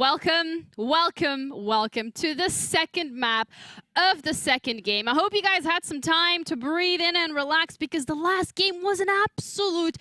welcome to the second map of the second game. I hope you guys had some time to breathe in and relax because the last game was an absolute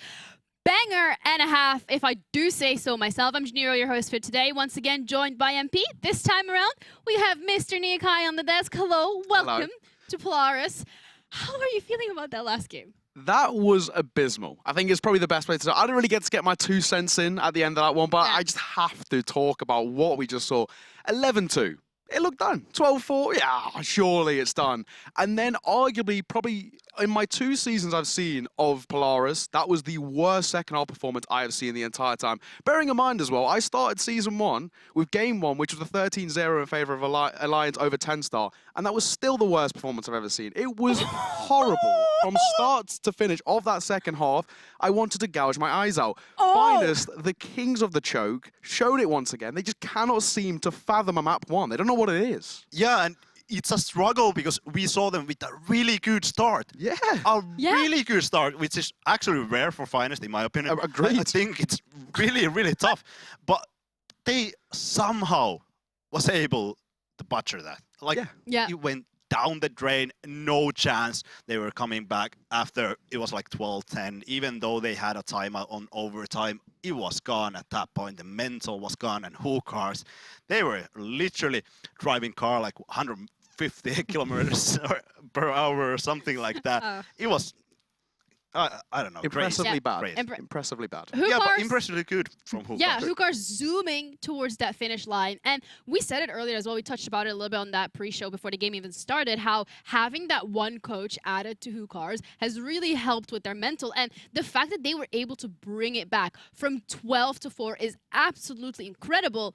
banger and a half, if I do say so myself. I'm Janiro, your host for today, once again joined by MP. This time around, we have Mr. Niakai on the desk. Hello, welcome to Polaris. How are you feeling about that last game? That was abysmal. I think it's probably the best way to do it. I didn't really get to get my 2 cents in at the end of that one, but I just have to talk about what we just saw. 11-2. It looked done. 12-4. Yeah, surely it's done. And then arguably, probably in my 2 seasons I've seen of Polaris, that was the worst second half performance I have seen the entire time. Bearing in mind as well, I started season 1 with game 1, which was a 13-0 in favor of Alliance over 10-star, and that was still the worst performance I've ever seen. It was horrible. From start to finish of that second half, I wanted to gouge my eyes out. Finest, the kings of the choke, showed it once again. They just cannot seem to fathom a map 1. They don't know what it is. Yeah, and it's a struggle because we saw them with a really good start. Yeah. A really good start, which is actually rare for Finest, in my opinion. Agreed. I think it's really, really tough. But they somehow was able to butcher that. Like, it went down the drain, no chance they were coming back after it was like 12-10. Even though they had a timeout on overtime, it was gone at that point. The mental was gone, and who cars? They were literally driving car like 150 kilometers per hour or something like that. It was, I don't know, impressively bad. Impressively bad. Hukar's, but impressively good from Hukars. Yeah, Hukar's zooming towards that finish line. And we said it earlier as well. We touched about it a little bit on that pre-show before the game even started, how having that one coach added to Hukars has really helped with their mental. And the fact that they were able to bring it back from 12-4 is absolutely incredible.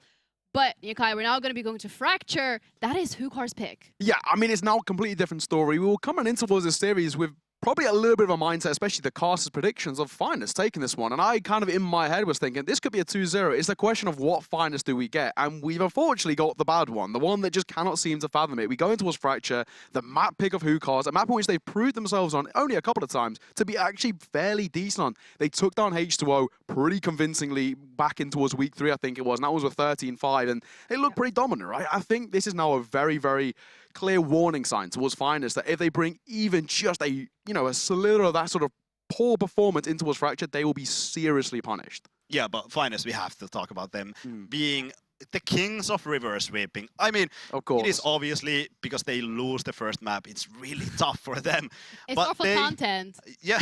But, Niakai, we're now going to be going to Fracture. That is Hukar's pick. Yeah, I mean, it's now a completely different story. We will come in towards this series with probably a little bit of a mindset, especially the casters' predictions of Finest taking this one. And I kind of, in my head, was thinking, this could be a 2-0. It's a question of what Finest do we get? And we've unfortunately got the bad one, the one that just cannot seem to fathom it. We go into towards Fracture, the map pick of Hukars, a map in which they've proved themselves on only a couple of times to be actually fairly decent on. They took down H2O pretty convincingly back in towards week 3, I think it was, and that was with 13-5, and it looked pretty dominant, right? I think this is now a very, very clear warning sign towards Finest that if they bring even just a slither of that sort of poor performance into towards Fracture, they will be seriously punished. Yeah, but Finest, we have to talk about them being the kings of river sweeping. I mean, of course, it is obviously because they lose the first map. It's really tough for them. It's not for content. Yeah,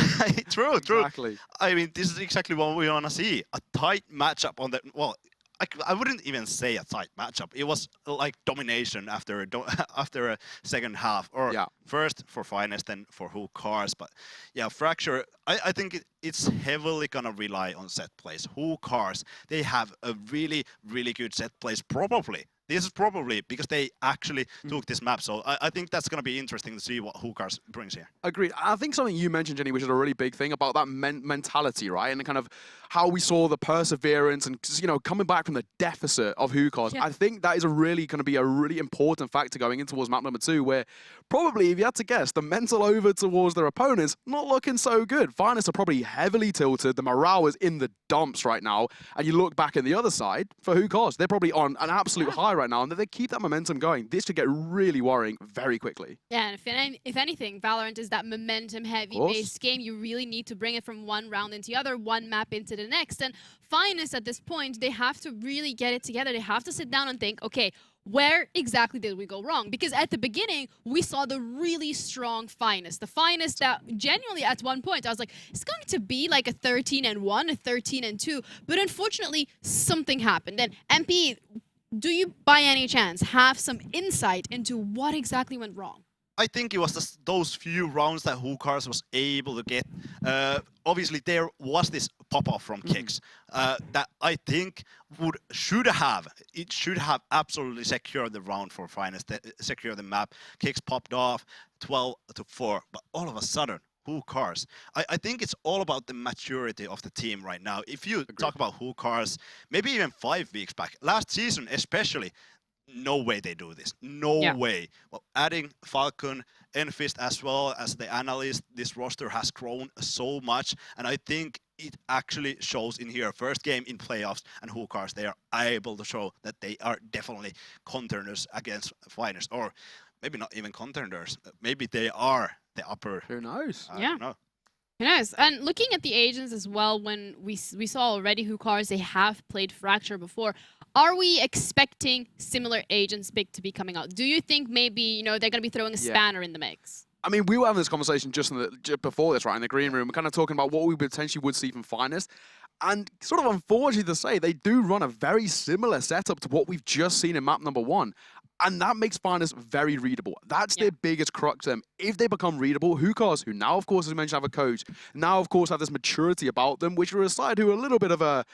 true. Exactly. I mean, this is exactly what we want to see. A tight matchup on the, well, I wouldn't even say a tight matchup. It was like domination after a second half, or first for Finest, then for Hukars. But yeah, Fracture, I think it's heavily gonna rely on set plays. Hukars, they have a really, really good set plays, probably. This is probably because they actually took this map. So I think that's going to be interesting to see what Hukars brings here. Agreed. I think something you mentioned, Jenny, which is a really big thing about that mentality, right? And kind of how we saw the perseverance and, coming back from the deficit of Hukars. I think that is going to be a really important factor going into towards map number 2, where probably, if you had to guess, the mental over towards their opponents, not looking so good. Finest are probably heavily tilted. The morale is in the dumps right now. And you look back at the other side for Hukars, they're probably on an absolute high right now, and if they keep that momentum going, this could get really worrying very quickly. Yeah, and if anything, Valorant is that momentum-heavy based game. You really need to bring it from one round into the other, one map into the next. And Finest, at this point, they have to really get it together. They have to sit down and think, okay, where exactly did we go wrong? Because at the beginning, we saw the really strong Finest. The Finest that genuinely at one point, I was like, it's going to be like a 13-1, a 13-2. But unfortunately, something happened. And MP, do you by any chance have some insight into what exactly went wrong? I think it was just those few rounds that Hukars was able to get. Obviously, there was this pop-off from Kicks that I think should have absolutely secured the round for Finest, secure the map. Kicks popped off 12-4, but all of a sudden, Hukars. I think it's all about the maturity of the team right now. If you talk about Hukars, maybe even 5 weeks back, last season especially, no way they do this. No way. Well, adding Falcon, Enfist as well as the analyst, this roster has grown so much, and I think it actually shows in here. First game in playoffs, and Hookars, they are able to show that they are definitely contenders against Finest, or maybe not even contenders. Maybe they are the upper. Who knows? I Yeah. don't know. Nice. And looking at the agents as well, when we saw already Hookars, they have played Fracture before. Are we expecting similar agents pick to be coming out? Do you think maybe, you know, they're going to be throwing a spanner in the mix? I mean, we were having this conversation just before this, right, in the green room. We're kind of talking about what we potentially would see from Finest. And sort of unfortunately to say, they do run a very similar setup to what we've just seen in map number 1. And that makes Finest very readable. That's their biggest crux to them. If they become readable, Hookars, who now, of course, as we mentioned, have a coach, now, of course, have this maturity about them, which are a side who are a little bit of a,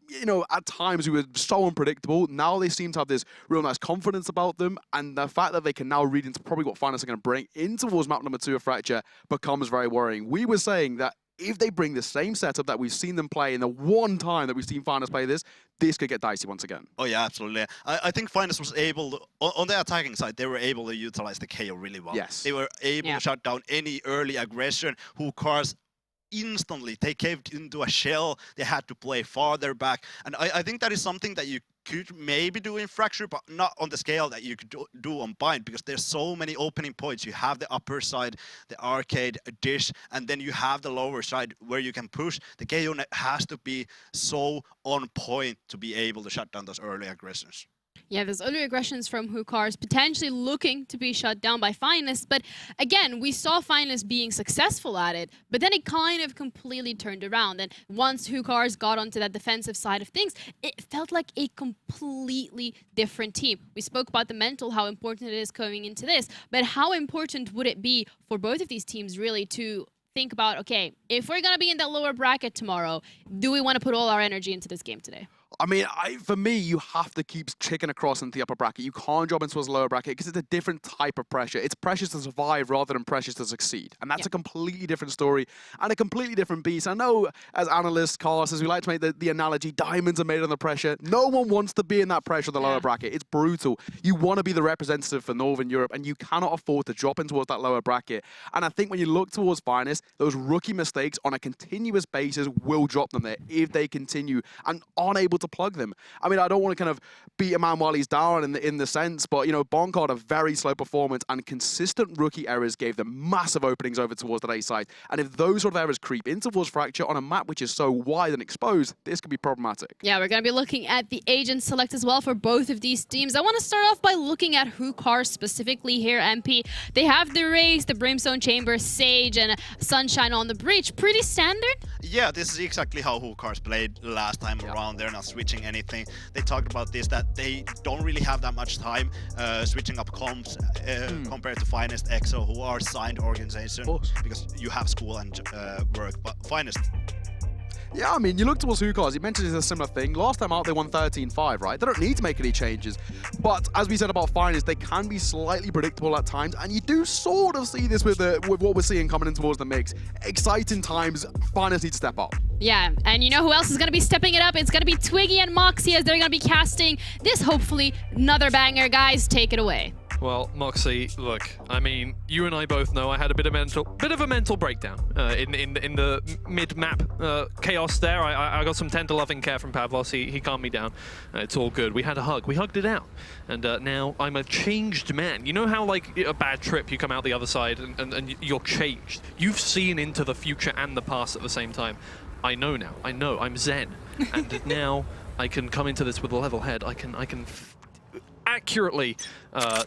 you know, at times who were so unpredictable. Now they seem to have this real nice confidence about them. And the fact that they can now read into probably what Finest are going to bring in towards map number 2 of Fracture becomes very worrying. We were saying that if they bring the same setup that we've seen them play in the one time that we've seen Finest play this could get dicey once again. Oh yeah, absolutely. I think Finest was able to, on the attacking side, they were able to utilize the KO really well. Yes. They were able to shut down any early aggression. Hookars instantly, they caved into a shell. They had to play farther back. And I think that is something that you could maybe do in Fracture, but not on the scale that you could do on Bind, because there's so many opening points. You have the upper side, the arcade, dish, and then you have the lower side where you can push. The KO has to be so on point to be able to shut down those early aggressions. Yeah, there's early aggressions from Hookars potentially looking to be shut down by Finest. But again, we saw Finest being successful at it, but then it kind of completely turned around. And once Hookars got onto that defensive side of things, it felt like a completely different team. We spoke about the mental, how important it is going into this, but how important would it be for both of these teams really to think about, okay, if we're going to be in that lower bracket tomorrow, do we want to put all our energy into this game today? I mean, for me, you have to keep chicken across into the upper bracket. You can't drop into a lower bracket because it's a different type of pressure. It's pressure to survive rather than pressure to succeed. And that's a completely different story and a completely different beast. I know as analysts, casters, we like to make the analogy, diamonds are made under pressure. No one wants to be in that pressure, the lower bracket. It's brutal. You want to be the representative for Northern Europe, and you cannot afford to drop in towards that lower bracket. And I think when you look towards Finest, those rookie mistakes on a continuous basis will drop them there if they continue and aren't able to plug them. I mean, I don't want to kind of beat a man while he's down in the sense, but, you know, Bonk had a very slow performance, and consistent rookie errors gave them massive openings over towards that A side. And if those sort of errors creep in towards Fracture on a map which is so wide and exposed, this could be problematic. Yeah, we're going to be looking at the agent select as well for both of these teams. I want to start off by looking at Hookars specifically here, MP. They have the Raze, the Brimstone Chamber, Sage, and Sunshine on the Breach. Pretty standard? Yeah, this is exactly how Hookars played last time around. They're not switching anything. They talked about this, that they don't really have that much time switching up comps compared to Finest, EXO, who are signed organization because you have school and work. But Finest, yeah, I mean, you look towards Hookars, you mentioned it's a similar thing. Last time out, they won 13-5, right? They don't need to make any changes. But as we said about Finest, they can be slightly predictable at times, and you do sort of see this with what we're seeing coming in towards the mix. Exciting times, Finest need to step up. Yeah, and you know who else is going to be stepping it up? It's going to be Twiggy and Moxie, as they're going to be casting this, hopefully, another banger. Guys, take it away. Well, Moxie, look, I mean, you and I both know I had a bit of a mental breakdown in the mid-map chaos there. I got some tender loving care from Pavlos. He calmed me down. It's all good. We had a hug. We hugged it out. And now I'm a changed man. You know how, like, a bad trip, you come out the other side and you're changed. You've seen into the future and the past at the same time. I know now. I know. I'm Zen. And now I can come into this with a level head. I can accurately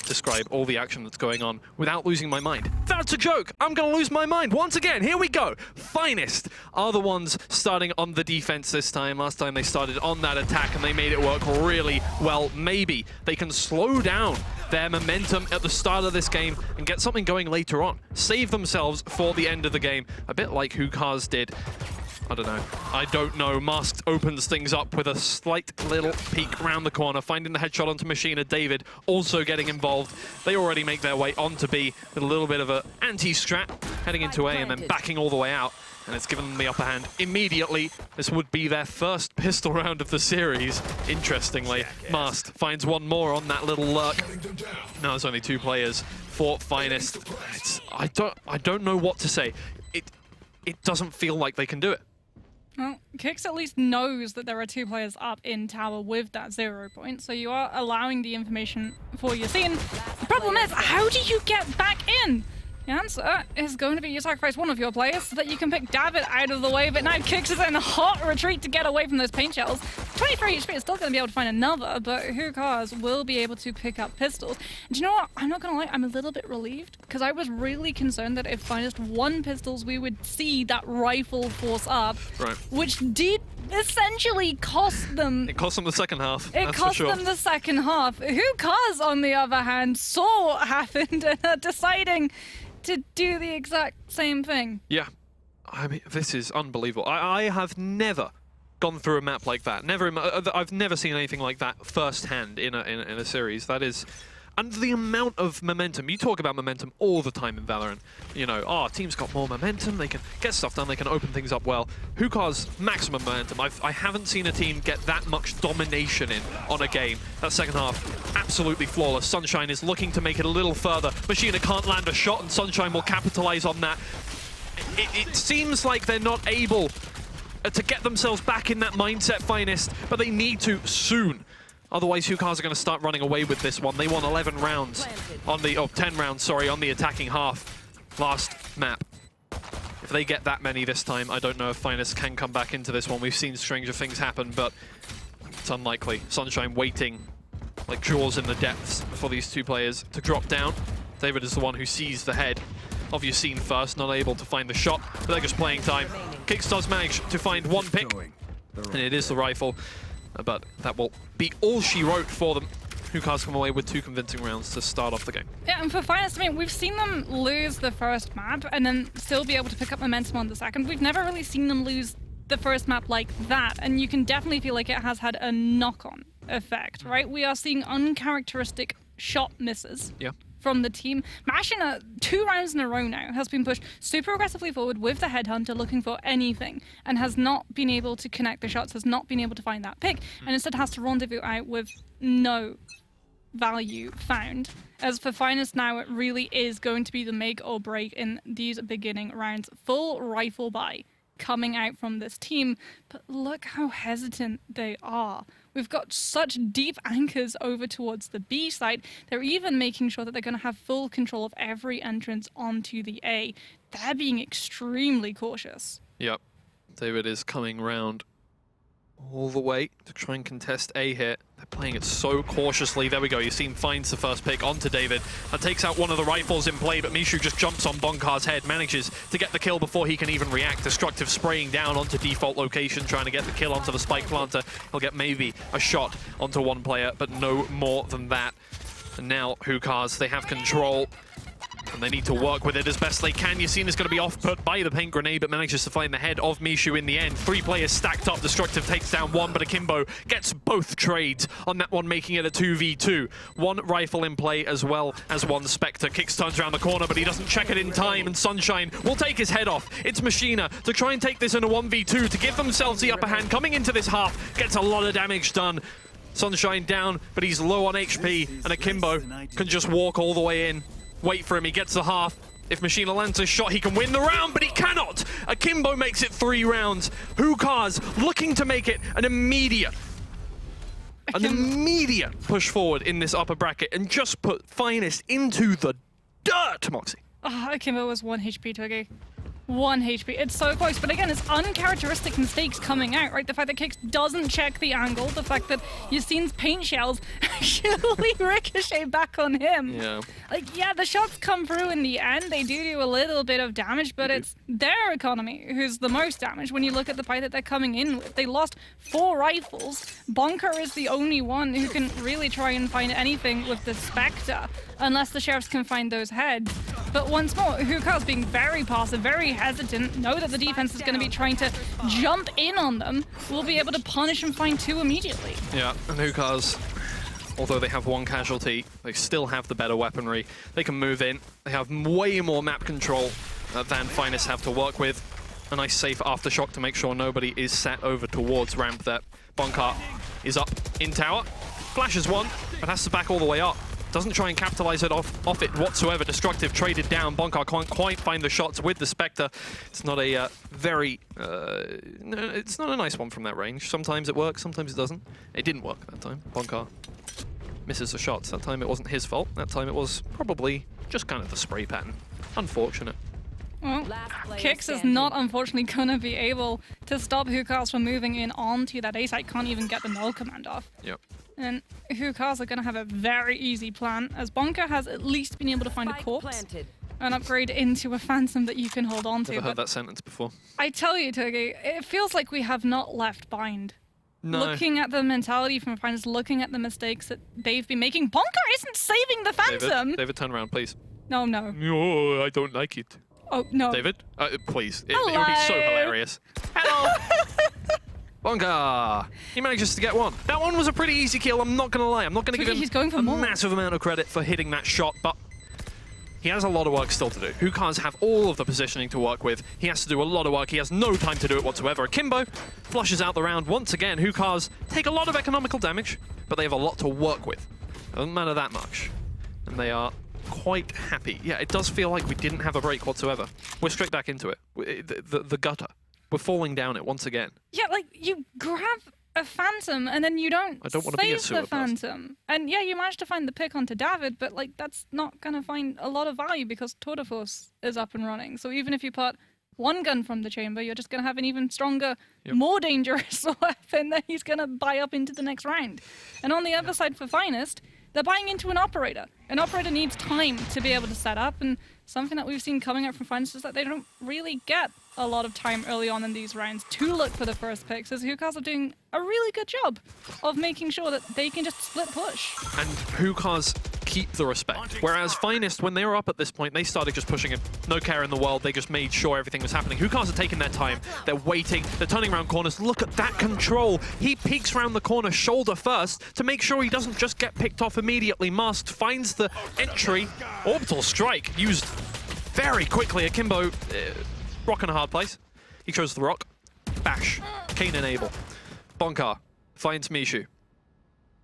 describe all the action that's going on without losing my mind. That's a joke! I'm gonna lose my mind once again! Here we go! Finest are the ones starting on the defense this time. Last time they started on that attack and they made it work really well. Maybe they can slow down their momentum at the start of this game and get something going later on. Save themselves for the end of the game, a bit like Hookars did. I don't know. Masked opens things up with a slight little peek around the corner, finding the headshot onto Machina. David also getting involved. They already make their way onto B with a little bit of an anti-strat, heading into A and then backing all the way out. And it's given them the upper hand immediately. This would be their first pistol round of the series, interestingly. Masked finds one more on that little lurk. Now there's only 2 players for Finest. I don't know what to say. It doesn't feel like they can do it. Well, Kix at least knows that there are 2 players up in tower with that 0 point, so you are allowing the information for your scene. The problem is, how do you get back in? The answer is going to be you sacrifice one of your players so that you can pick David out of the way, but now Kix is in a hot retreat to get away from those paint shells. 23 HP is still going to be able to find another, but Hookahs will be able to pick up pistols. And do you know what? I'm not going to lie, I'm a little bit relieved, because I was really concerned that if Finest won pistols, we would see that rifle force up, Right. which did essentially cost them. It cost them the second half. It that's cost for sure. them the second half. Hookahs, on the other hand, saw what happened and are deciding to do the exact same thing. Yeah, I mean, this is unbelievable. I have never gone through a map like that. I've never seen anything like that firsthand in a series. That is, and the amount of momentum. You talk about momentum all the time in Valorant. You know, our team's got more momentum. They can get stuff done. They can open things up well. Hookah's maximum momentum. I haven't seen a team get that much domination in on a game. That second half, absolutely flawless. Sunshine is looking to make it a little further. Machina can't land a shot, and Sunshine will capitalize on that. It seems like they're not able to get themselves back in that mindset, Finest, but they need to soon. Otherwise, Hookahs are going to start running away with this one. They won 11 rounds on the, 10 rounds, sorry, on the attacking half last map. If they get that many this time, I don't know if Finest can come back into this one. We've seen stranger things happen, but it's unlikely. Sunshine waiting like jaws in the depths for these 2 players to drop down. David is the one who sees the head of your scene first, not able to find the shot, but they're just playing time. Kix does manage to find 1 pick, and it is the rifle. But that will be all she wrote for them. Hookahs come away with 2 convincing rounds to start off the game. Yeah, and for Finest, I mean, we've seen them lose the first map and then still be able to pick up momentum on the second. We've never really seen them lose the first map like that, and you can definitely feel like it has had a knock-on effect, right? We are seeing uncharacteristic shot misses. Yeah. From the team. Machina, 2 rounds in a row now, has been pushed super aggressively forward with the Headhunter looking for anything and has not been able to connect the shots, has not been able to find that pick, and instead has to rendezvous out with no value found. As for Finest now, it really is going to be the make or break in these beginning rounds. Full rifle buy coming out from this team, but look how hesitant they are. We've got such deep anchors over towards the B side. They're even making sure that they're going to have full control of every entrance onto the A. They're being extremely cautious. Yep. David is coming round all the way to try and contest A here. They're playing it so cautiously. There we go. You've seen finds the first pick onto David. That takes out one of the rifles in play, but Mishu just jumps on Bonkar's head, manages to get the kill before he can even react. Destructive spraying down onto default location, trying to get the kill onto the spike planter. He'll get maybe a shot onto 1 player, but no more than that. And now Hookahs, they have control. And they need to work with it as best they can. Yasin is going to be off-put by the paint grenade, but manages to find the head of Mishu in the end. 3 players stacked up. Destructive takes down 1, but Akimbo gets both trades on that one, making it a 2v2. 1 rifle in play as well as 1 Spectre. Kix turns around the corner, but he doesn't check it in time, and Sunshine will take his head off. It's Machina to try and take this in a 1v2 to give themselves the upper hand. Coming into this half, gets a lot of damage done. Sunshine down, but he's low on HP, and Akimbo can just walk all the way in. Wait for him, he gets the half. If Machina lands a shot, he can win the round, but he cannot! Akimbo makes it 3 rounds. Hookahs looking to make it an immediate push forward in this upper bracket and just put Finest into the dirt, Moxie. Oh, Akimbo was 1 HP, Twiggy. 1 HP. It's so close, but again, it's uncharacteristic mistakes coming out, right? The fact that Kix doesn't check the angle, the fact that Yasin's paint shells actually ricochet back on him. Yeah. Like, yeah, the shots come through in the end. They do a little bit of damage, but it's their economy who's the most damaged when you look at the fight that they're coming in with. They lost 4 rifles. Bonker is the only one who can really try and find anything with the Spectre, unless the Sheriffs can find those heads. But once more, Hookahs being very passive, very hesitant, know that the defense is going to be trying to jump in on them, will be able to punish and find 2 immediately. Yeah, and Hookahs, although they have 1 casualty, they still have the better weaponry. They can move in. They have way more map control than Finest have to work with. A nice safe aftershock to make sure nobody is sat over towards ramp there. Bonkar is up in tower. Flashes 1, but has to back all the way up. doesn't try and capitalize it off it whatsoever. Destructive traded down. Bonkar can't quite find the shots with the Spectre. It's not a it's not a nice one from that range. Sometimes it works, sometimes it doesn't. It didn't work that time. Bonkar misses the shots. That time it wasn't his fault. That time it was probably just kind of the spray pattern. Unfortunate. Well, Kix is not unfortunately going to be able to stop Hookahs from moving in onto that A site. Can't even get the null command off. Yep. And Hookahs are going to have a very easy plan, as Bonka has at least been able to find a corpse, an upgrade into a Phantom that you can hold on to. Never heard that sentence before. I tell you, Turkey, it feels like we have not left behind. No. Looking at the mentality from Finest, looking at the mistakes that they've been making, Bonka isn't saving the Phantom! David, turn around, please. No. No, I don't like it. Oh, no. David, please. It would be so hilarious. Hello! Bonka! He manages to get one. That one was a pretty easy kill, I'm not going to lie. I'm not going to give him a massive amount of credit for hitting that shot, but he has a lot of work still to do. Hookahs have all of the positioning to work with. He has to do a lot of work. He has no time to do it whatsoever. Akimbo flushes out the round once again. Hookahs take a lot of economical damage, but they have a lot to work with. It doesn't matter that much. And they are quite happy. Yeah, it does feel like we didn't have a break whatsoever. We're straight back into it. The gutter. We're falling down it once again. Yeah, like, you grab a Phantom and then you don't save the Phantom. And yeah, you managed to find the pick onto David, but like that's not going to find a lot of value because Tour de Force is up and running. So even if you put one gun from the chamber, you're just going to have an even stronger, more dangerous weapon that he's going to buy up into the next round. And on the other side for Finest, they're buying into an operator. An operator needs time to be able to set up, and something that we've seen coming out from Finest is that they don't really get a lot of time early on in these rounds to look for the first picks, as Hookahs are doing a really good job of making sure that they can just split push. And Hookahs keep the respect. Whereas Finest, when they were up at this point, they started just pushing it. No care in the world. They just made sure everything was happening. Hookahs are taking their time. They're waiting. They're turning around corners. Look at that control. He peeks around the corner shoulder first to make sure he doesn't just get picked off immediately. Masked finds the entry. Orbital strike used very quickly. Akimbo, rock in a hard place. He chose the rock. Bash. Kane and Abel. Bonkar finds Mishu.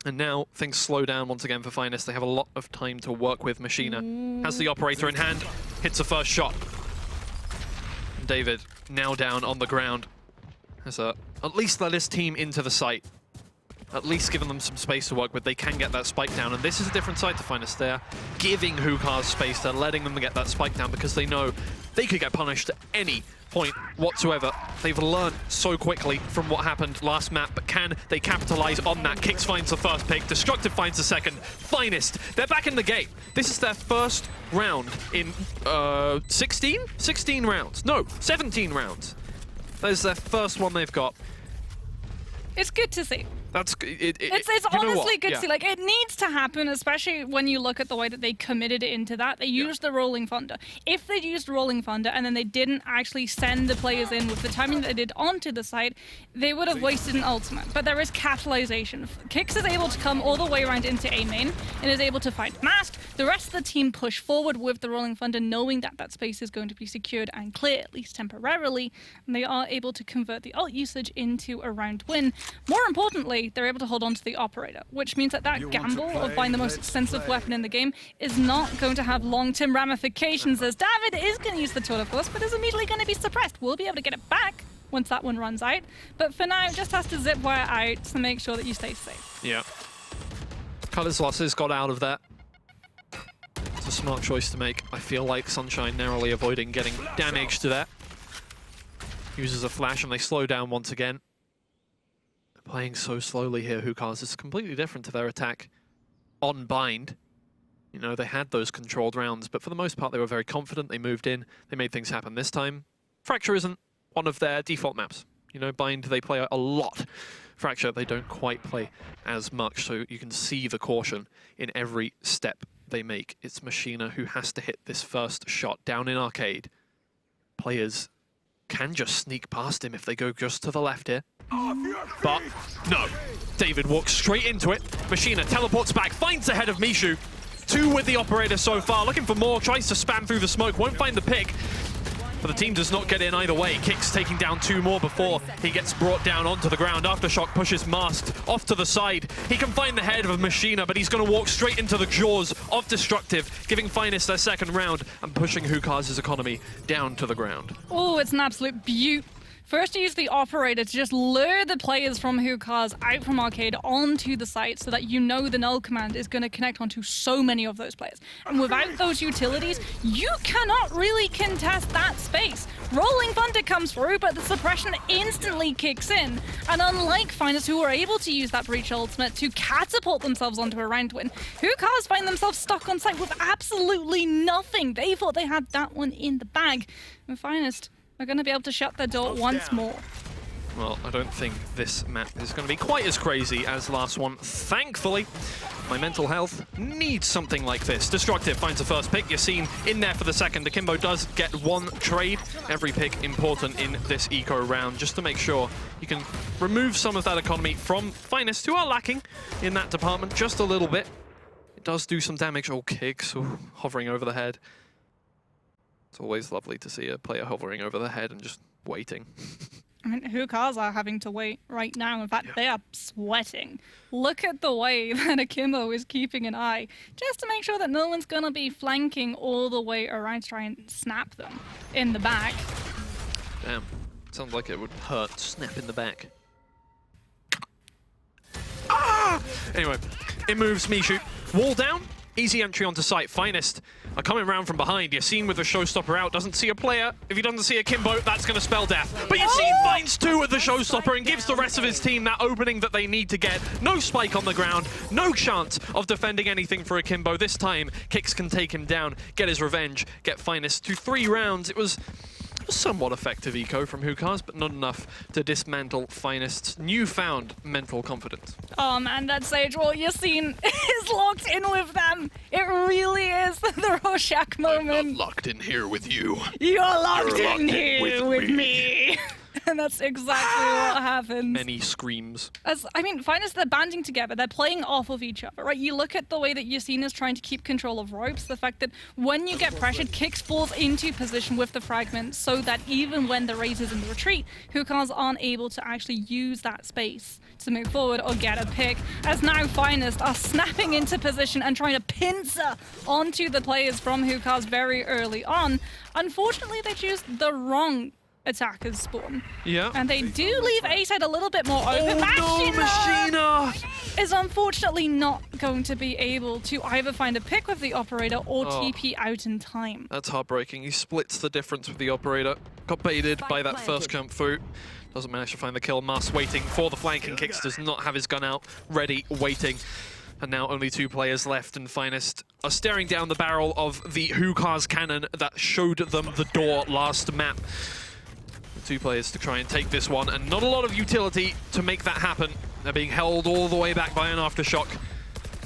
And now things slow down once again for Finest. They have a lot of time to work with. Machina has the operator in hand, hits the first shot. And David now down on the ground. Has at least let his team into the site. At least giving them some space to work with. They can get that spike down, and this is a different site to Finest. They're giving Hookahs space. They're letting them get that spike down because they know they could get punished at any point whatsoever. They've learned so quickly from what happened last map, but can they capitalize on that? Kix finds the first pick, Destructive finds the second. Finest, they're back in the game. This is their first round in 16 rounds. No, 17 rounds. That is their first one they've got. It's good to see. That's it's honestly good to see. Like, it needs to happen, especially when you look at the way that they committed into that. They used the Rolling Thunder. If they'd used Rolling Thunder and then they didn't actually send the players in with the timing that they did onto the site, they would have wasted an ultimate. But there is capitalization. Kix is able to come all the way around into A main and is able to find Mask. The rest of the team push forward with the Rolling Thunder, knowing that that space is going to be secured and clear, at least temporarily. And they are able to convert the ult usage into a round win. More importantly, they're able to hold on to the operator, which means that that gamble of buying the most expensive weapon in the game is not going to have long-term ramifications, as David is going to use the Tour de Force, but is immediately going to be suppressed. We'll be able to get it back once that one runs out, but for now, just has to zip wire out to make sure that you stay safe. Yeah. Colors losses got out of that. It's a smart choice to make. I feel like Sunshine narrowly avoiding getting damage to that. Uses a flash and they slow down once again. Playing so slowly here, Hookahs is completely different to their attack on Bind. You know, they had those controlled rounds, but for the most part they were very confident, they moved in, they made things happen. This time, Fracture isn't one of their default maps. You know, Bind, they play a lot. Fracture, they don't quite play as much, so you can see the caution in every step they make. It's Machina who has to hit this first shot down in Arcade. Players can just sneak past him if they go just to the left here. But no, David walks straight into it. Machina teleports back, finds the head of Mishu. 2 with the operator so far, looking for more, tries to spam through the smoke, won't find the pick. but the team does not get in either way. Kicks taking down 2 more before he gets brought down onto the ground. Aftershock pushes Masked off to the side. He can find the head of Machina, but he's going to walk straight into the jaws of Destructive, giving Finest their second round and pushing Hookah's economy down to the ground. Oh, it's an absolute beaut. First, use the operator to just lure the players from Hookahs out from Arcade onto the site so that you know the null command is going to connect onto so many of those players. And without those utilities, you cannot really contest that space. Rolling Thunder comes through, but the suppression instantly kicks in. And unlike Finest, who were able to use that Breach Ultimate to catapult themselves onto a round win, Hookahs find themselves stuck on site with absolutely nothing. They thought they had that one in the bag. And Finest are going to be able to shut their door once more. Well, I don't think this map is going to be quite as crazy as last one. Thankfully, my mental health needs something like this. Destructive finds the first pick. Yassine in there for the second. Akimbo does get 1 trade. Every pick important in this eco round, just to make sure you can remove some of that economy from Finest, who are lacking in that department just a little bit. It does do some damage. Oh, kicks, hovering over the head. It's always lovely to see a player hovering over the head and just waiting. I mean, Hookahs are having to wait right now. In fact, they are sweating. Look at the way that Akimbo is keeping an eye, just to make sure that no one's going to be flanking all the way around to try and snap them in the back. Damn, sounds like it would hurt. Snap in the back. Ah! Anyway, it moves Mishu. Wall down. Easy entry onto site. Finest are coming around from behind. Yassine with the showstopper out. Doesn't see a player. If he doesn't see Akimbo, that's going to spell death. But Yassine finds 2 with the showstopper and gives the rest of his team that opening that they need to get. No spike on the ground. No chance of defending anything for Akimbo. This time, Kicks can take him down, get his revenge, get Finest to 3 rounds. It was somewhat effective eco from Hookahs, but not enough to dismantle Finest's newfound mental confidence. Oh man, that Sage Wall Yassine is locked in with them. It really is the Rorschach moment. I'm not locked in here with you. You're locked in here with me. And that's exactly what happens. Many screams. Finest, they're banding together. They're playing off of each other, right? You look at the way that Yassine is trying to keep control of ropes, the fact that when you get pressured, Kicks falls into position with the fragment so that even when the Raze is in the retreat, Hookahs aren't able to actually use that space to move forward or get a pick, as now Finest are snapping into position and trying to pincer onto the players from Hookahs very early on. Unfortunately, they choose the wrong attackers spawn. Yeah. And they do leave A-side a little bit more open. Oh no, Machina! Is unfortunately not going to be able to either find a pick with the operator or TP out in time. That's heartbreaking. He splits the difference with the operator. Got baited by that first jump through. Doesn't manage to find the kill. Mas waiting for the flanking. Kicks does not have his gun out. Ready, waiting. And now only 2 players left, and Finest are staring down the barrel of the Hookahs cannon that showed them the door last map. 2 players to try and take this one, and not a lot of utility to make that happen. They're being held all the way back by an aftershock.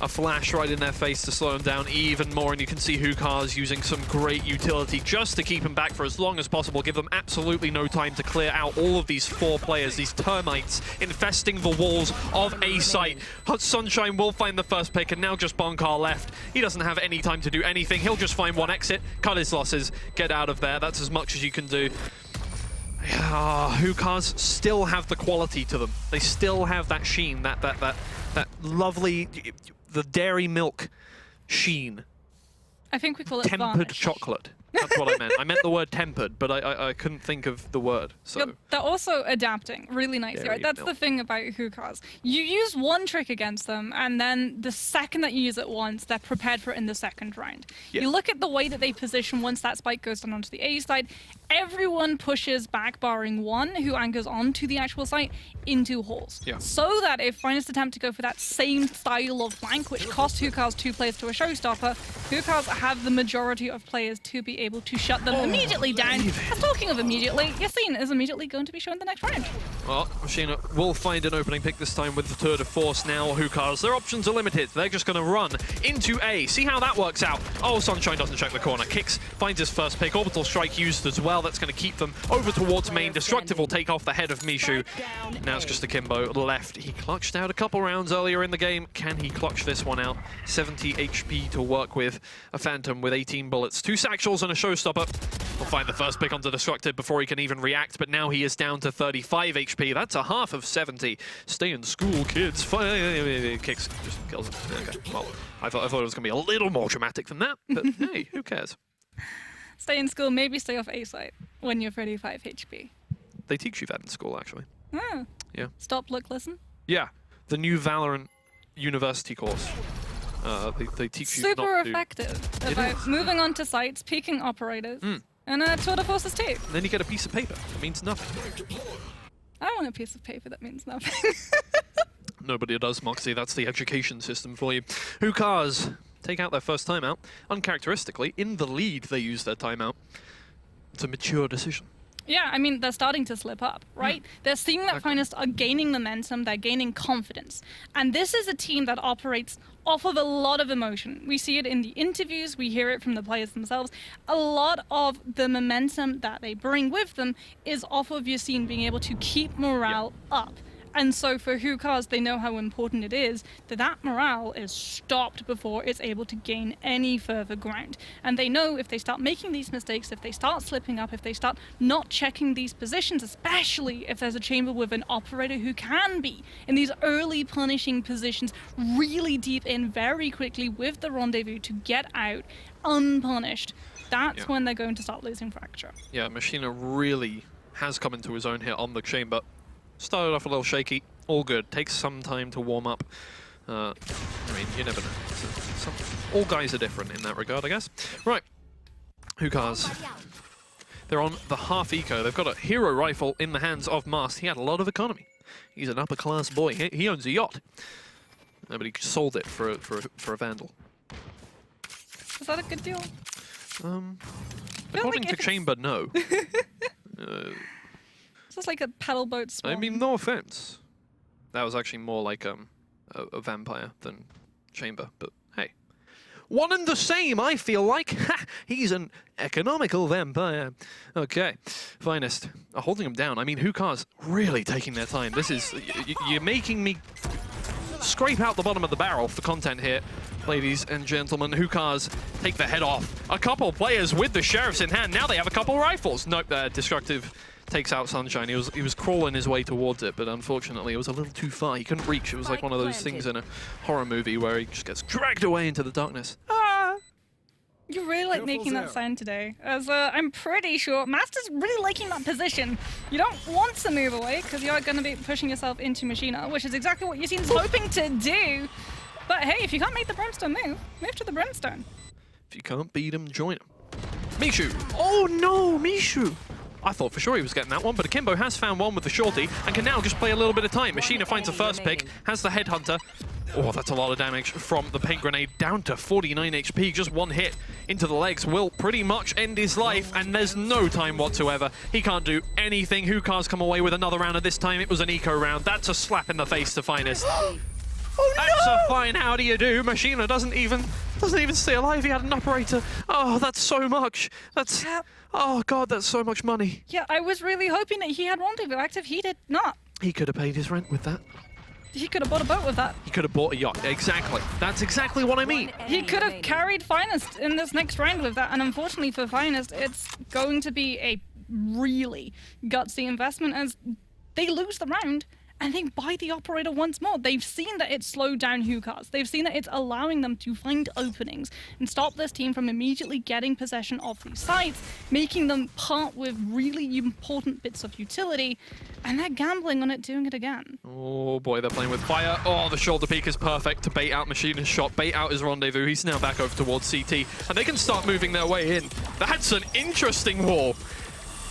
A flash right in their face to slow them down even more, and you can see Hookahs using some great utility just to keep them back for as long as possible, give them absolutely no time to clear out all of these 4 players, these termites infesting the walls of A site. Sunshine will find the first pick, and now just Bonkar left. He doesn't have any time to do anything. He'll just find 1 exit, cut his losses, get out of there. That's as much as you can do. Hookahs still have the quality to them. They still have that sheen, that lovely, the dairy milk sheen. I think we call it tempered varnish. Chocolate. That's what I meant. I meant the word tempered, but I couldn't think of the word. So they're also adapting really nicely, right? That's the thing about Hookahs. You use 1 trick against them, and then the second that you use it once, they're prepared for it in the second round. Yeah. You look at the way that they position once that spike goes down onto the A side, everyone pushes back, barring 1 who anchors onto the actual site, into halls. Yeah. So that if Finest attempt to go for that same style of flank, which costs Hookahs 2 players to a showstopper, Hookahs have the majority of players to be able to shut them immediately down. And talking of immediately, Yassine is immediately going to be shown the next round. Well, Machina will find an opening pick this time with the tour de force now. Hookahs, their options are limited. They're just going to run into A. See how that works out. Oh, Sunshine doesn't check the corner. Kicks, finds his first pick. Orbital Strike used as well. That's going to keep them over towards main. Destructive will take off the head of Mishu. Now it's just Akimbo left. He clutched out a couple rounds earlier in the game. Can he clutch this one out? 70 HP to work with. A Phantom with 18 bullets. 2 satchels and a showstopper. We'll find the first pick onto Destructive before he can even react, but now he is down to 35 HP. That's a half of 70. Stay in school, kids. Kicks, just kills him. Okay, well, I thought it was going to be a little more dramatic than that, but hey, who cares? Stay in school, maybe stay off A site when you're 35 HP. They teach you that in school, actually. Oh. Yeah. Stop, look, listen. Yeah, the new VALORANT university course. They teach you Super not to... effective about moving on to sites, peaking operators, and tour de forces too. Then you get a piece of paper. It means nothing. I want a piece of paper that means nothing. Nobody does, Moxie. That's the education system for you. Hookahs take out their first timeout. Uncharacteristically, in the lead, they use their timeout. It's a mature decision. Yeah, I mean, they're starting to slip up, right? They're seeing that Finest are gaining momentum, they're gaining confidence. And this is a team that operates off of a lot of emotion. We see it in the interviews, we hear it from the players themselves. A lot of the momentum that they bring with them is off of your scene being able to keep morale up. And so for Hookahs, they know how important it is that that morale is stopped before it's able to gain any further ground. And they know if they start making these mistakes, if they start slipping up, if they start not checking these positions, especially if there's a chamber with an operator who can be in these early punishing positions, really deep in very quickly with the rendezvous to get out unpunished, that's when they're going to start losing Fracture. Yeah, Machina really has come into his own here on the chamber. Started off a little shaky, all good. Takes some time to warm up. I mean, you never know. All guys are different in that regard, I guess. Right, Hookahs. They're on the half eco. They've got a hero rifle in the hands of Mast. He had a lot of economy. He's an upper class boy. He owns a yacht. But he sold it for a Vandal. Is that a good deal? According to Chamber, no. It's just like a paddle boat swan. I mean, no offense. That was actually more like a vampire than Chamber, but hey. One and the same, I feel like. He's an economical vampire. Okay, Finest are holding him down. I mean, Hookahs really taking their time. This is... You're making me scrape out the bottom of the barrel for content here. Ladies and gentlemen, Hookahs take the head off. A couple players with the sheriffs in hand. Now they have a couple rifles. Nope, Destructive takes out Sunshine. He was crawling his way towards it, but unfortunately it was a little too far. He couldn't reach. It was like one of those things in a horror movie where he just gets dragged away into the darkness. Ah! You really like making that sound today, as I'm pretty sure Master's really liking that position. You don't want to move away because you're going to be pushing yourself into Machina, which is exactly what your scene's hoping to do. But hey, if you can't make the Brimstone move to the Brimstone. If you can't beat him, join him. Mishu! Oh no, Mishu! I thought for sure he was getting that one, but Akimbo has found one with the shorty and can now just play a little bit of time. Machina finds the first pick, has the headhunter. Oh, that's a lot of damage from the paint grenade, down to 49 HP. Just one hit into the legs will pretty much end his life, and there's no time whatsoever. He can't do anything. Hookahs come away with another round, and this time it was an eco round. That's a slap in the face to Finest. Oh, that's a fine how do you do. Machina doesn't even stay alive. He had an operator. Oh, that's so much. That's... Oh, God, that's so much money. Yeah, I was really hoping that he had rendezvous active. He did not. He could have paid his rent with that. He could have bought a boat with that. He could have bought a yacht. Exactly. That's exactly what I mean. He could have carried Finest in this next round with that. And unfortunately for Finest, it's going to be a really gutsy investment as they lose the round. And they buy the operator once more. They've seen that it's slowed down Hookahs. They've seen that it's allowing them to find openings and stop this team from immediately getting possession of these sites, making them part with really important bits of utility, and they're gambling on it doing it again. Oh boy, they're playing with fire. Oh, the shoulder peek is perfect to bait out Machina's shot, bait out his rendezvous. He's now back over towards CT, and they can start moving their way in. That's an interesting wall.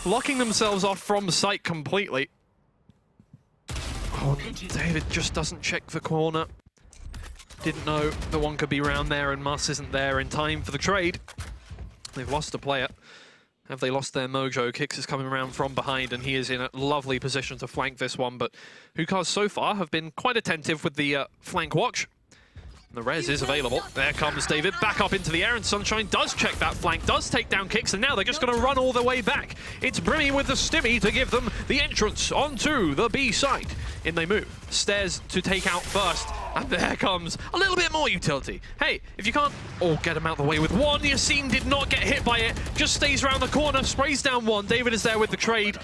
Locking themselves off from sight completely. Oh, David just doesn't check the corner. Didn't know the one could be round there and Mus isn't there in time for the trade. They've lost a player. Have they lost their mojo? Kix is coming around from behind and he is in a lovely position to flank this one, but Hookahs so far have been quite attentive with the flank watch. The res is available. There comes David back up into the air, and Sunshine does check that flank, does take down Kix, and now they're just going to run all the way back. It's Brimmy with the stimmy to give them the entrance onto the B site. In they move. Stairs to take out first. And there comes a little bit more utility. Hey, if you can't get him out of the way with one, Yassine did not get hit by it. Just stays around the corner, sprays down one. David is there with the trade.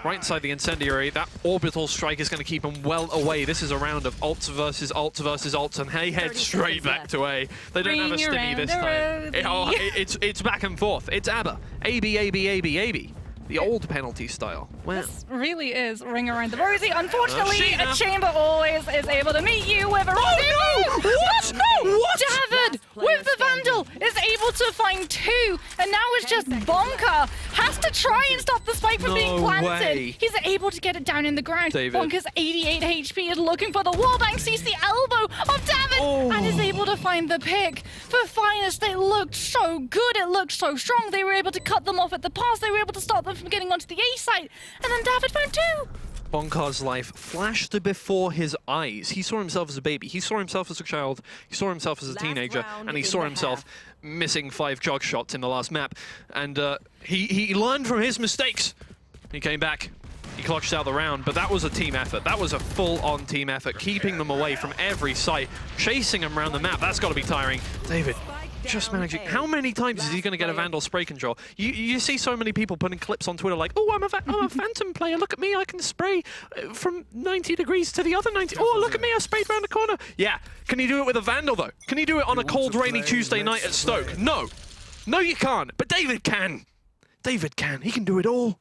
Right inside the incendiary. That orbital strike is going to keep him well away. This is a round of ults versus ults versus ults, and they head straight back to A. They don't have a stimmy this time. It's back and forth. It's ABBA. AB, AB, AB, AB. The old penalty style. Wow. This really is ring around the rosy. Unfortunately, Sheena. a chamber always is able to meet you with a Oh, no! What? No! What? David, with the Vandal, is able to find 2, and now it's just Bonka. Has to try and stop the spike from being No planted. way. He's able to get it down in the ground. David. Bonka's 88 HP is looking for the wallbang, sees the elbow of David, Oh. and is able to find the pick. For Finest, they looked so good, it looked so strong. They were able to cut them off at the pass. They were able to stop them from getting onto the A site, and then David found 2. Bonkar's life flashed before his eyes. He saw himself as a baby. He saw himself as a child. He saw himself as a teenager. And he saw himself missing 5 jog shots in the last map. And he learned from his mistakes. He came back. He clutched out the round, but that was a team effort. That was a full-on team effort, keeping them away from every site, chasing them around the map. That's got to be tiring. David, just managing. How many times is he going to get a Vandal spray control? You see so many people putting clips on Twitter like, oh, I'm a Phantom player. Look at me. I can spray from 90 degrees to the other 90. Oh, look at me. I sprayed around the corner. Yeah. Can you do it with a Vandal, though? Can you do it on a cold, rainy Tuesday night at Stoke? No. No, you can't. But David can. David can. He can do it all.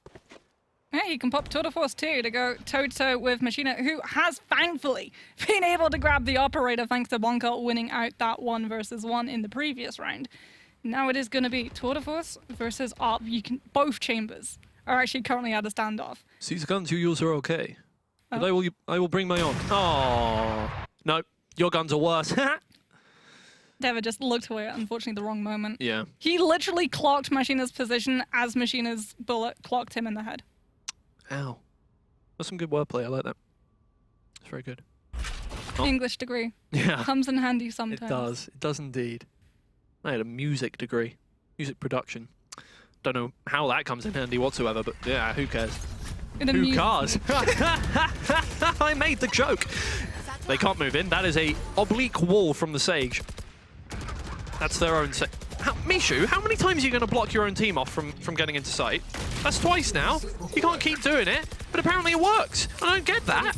Yeah, you can pop Tour de Force 2 to go toe-to-toe with Machina, who has thankfully been able to grab the operator thanks to Bonka winning out that 1 versus 1 in the previous round. Now it is going to be Tour de Force versus ARP. Both chambers are actually currently at a standoff. These guns you use are okay. But I will bring my own. Oh no, your guns are worse. David just looked away at, unfortunately, the wrong moment. Yeah. He literally clocked Machina's position as Machina's bullet clocked him in the head. Ow. That's some good wordplay. I like that. It's very good. Oh. English degree. Yeah. Comes in handy sometimes. It does. It does indeed. I had a music degree. Music production. Don't know how that comes in handy whatsoever, but yeah, who cares? Who cares? I made the joke. They can't move in. That is a oblique wall from the Sage. That's their own Mishu, how many times are you going to block your own team off from getting into sight? That's twice now. You can't keep doing it, but apparently it works. I don't get that.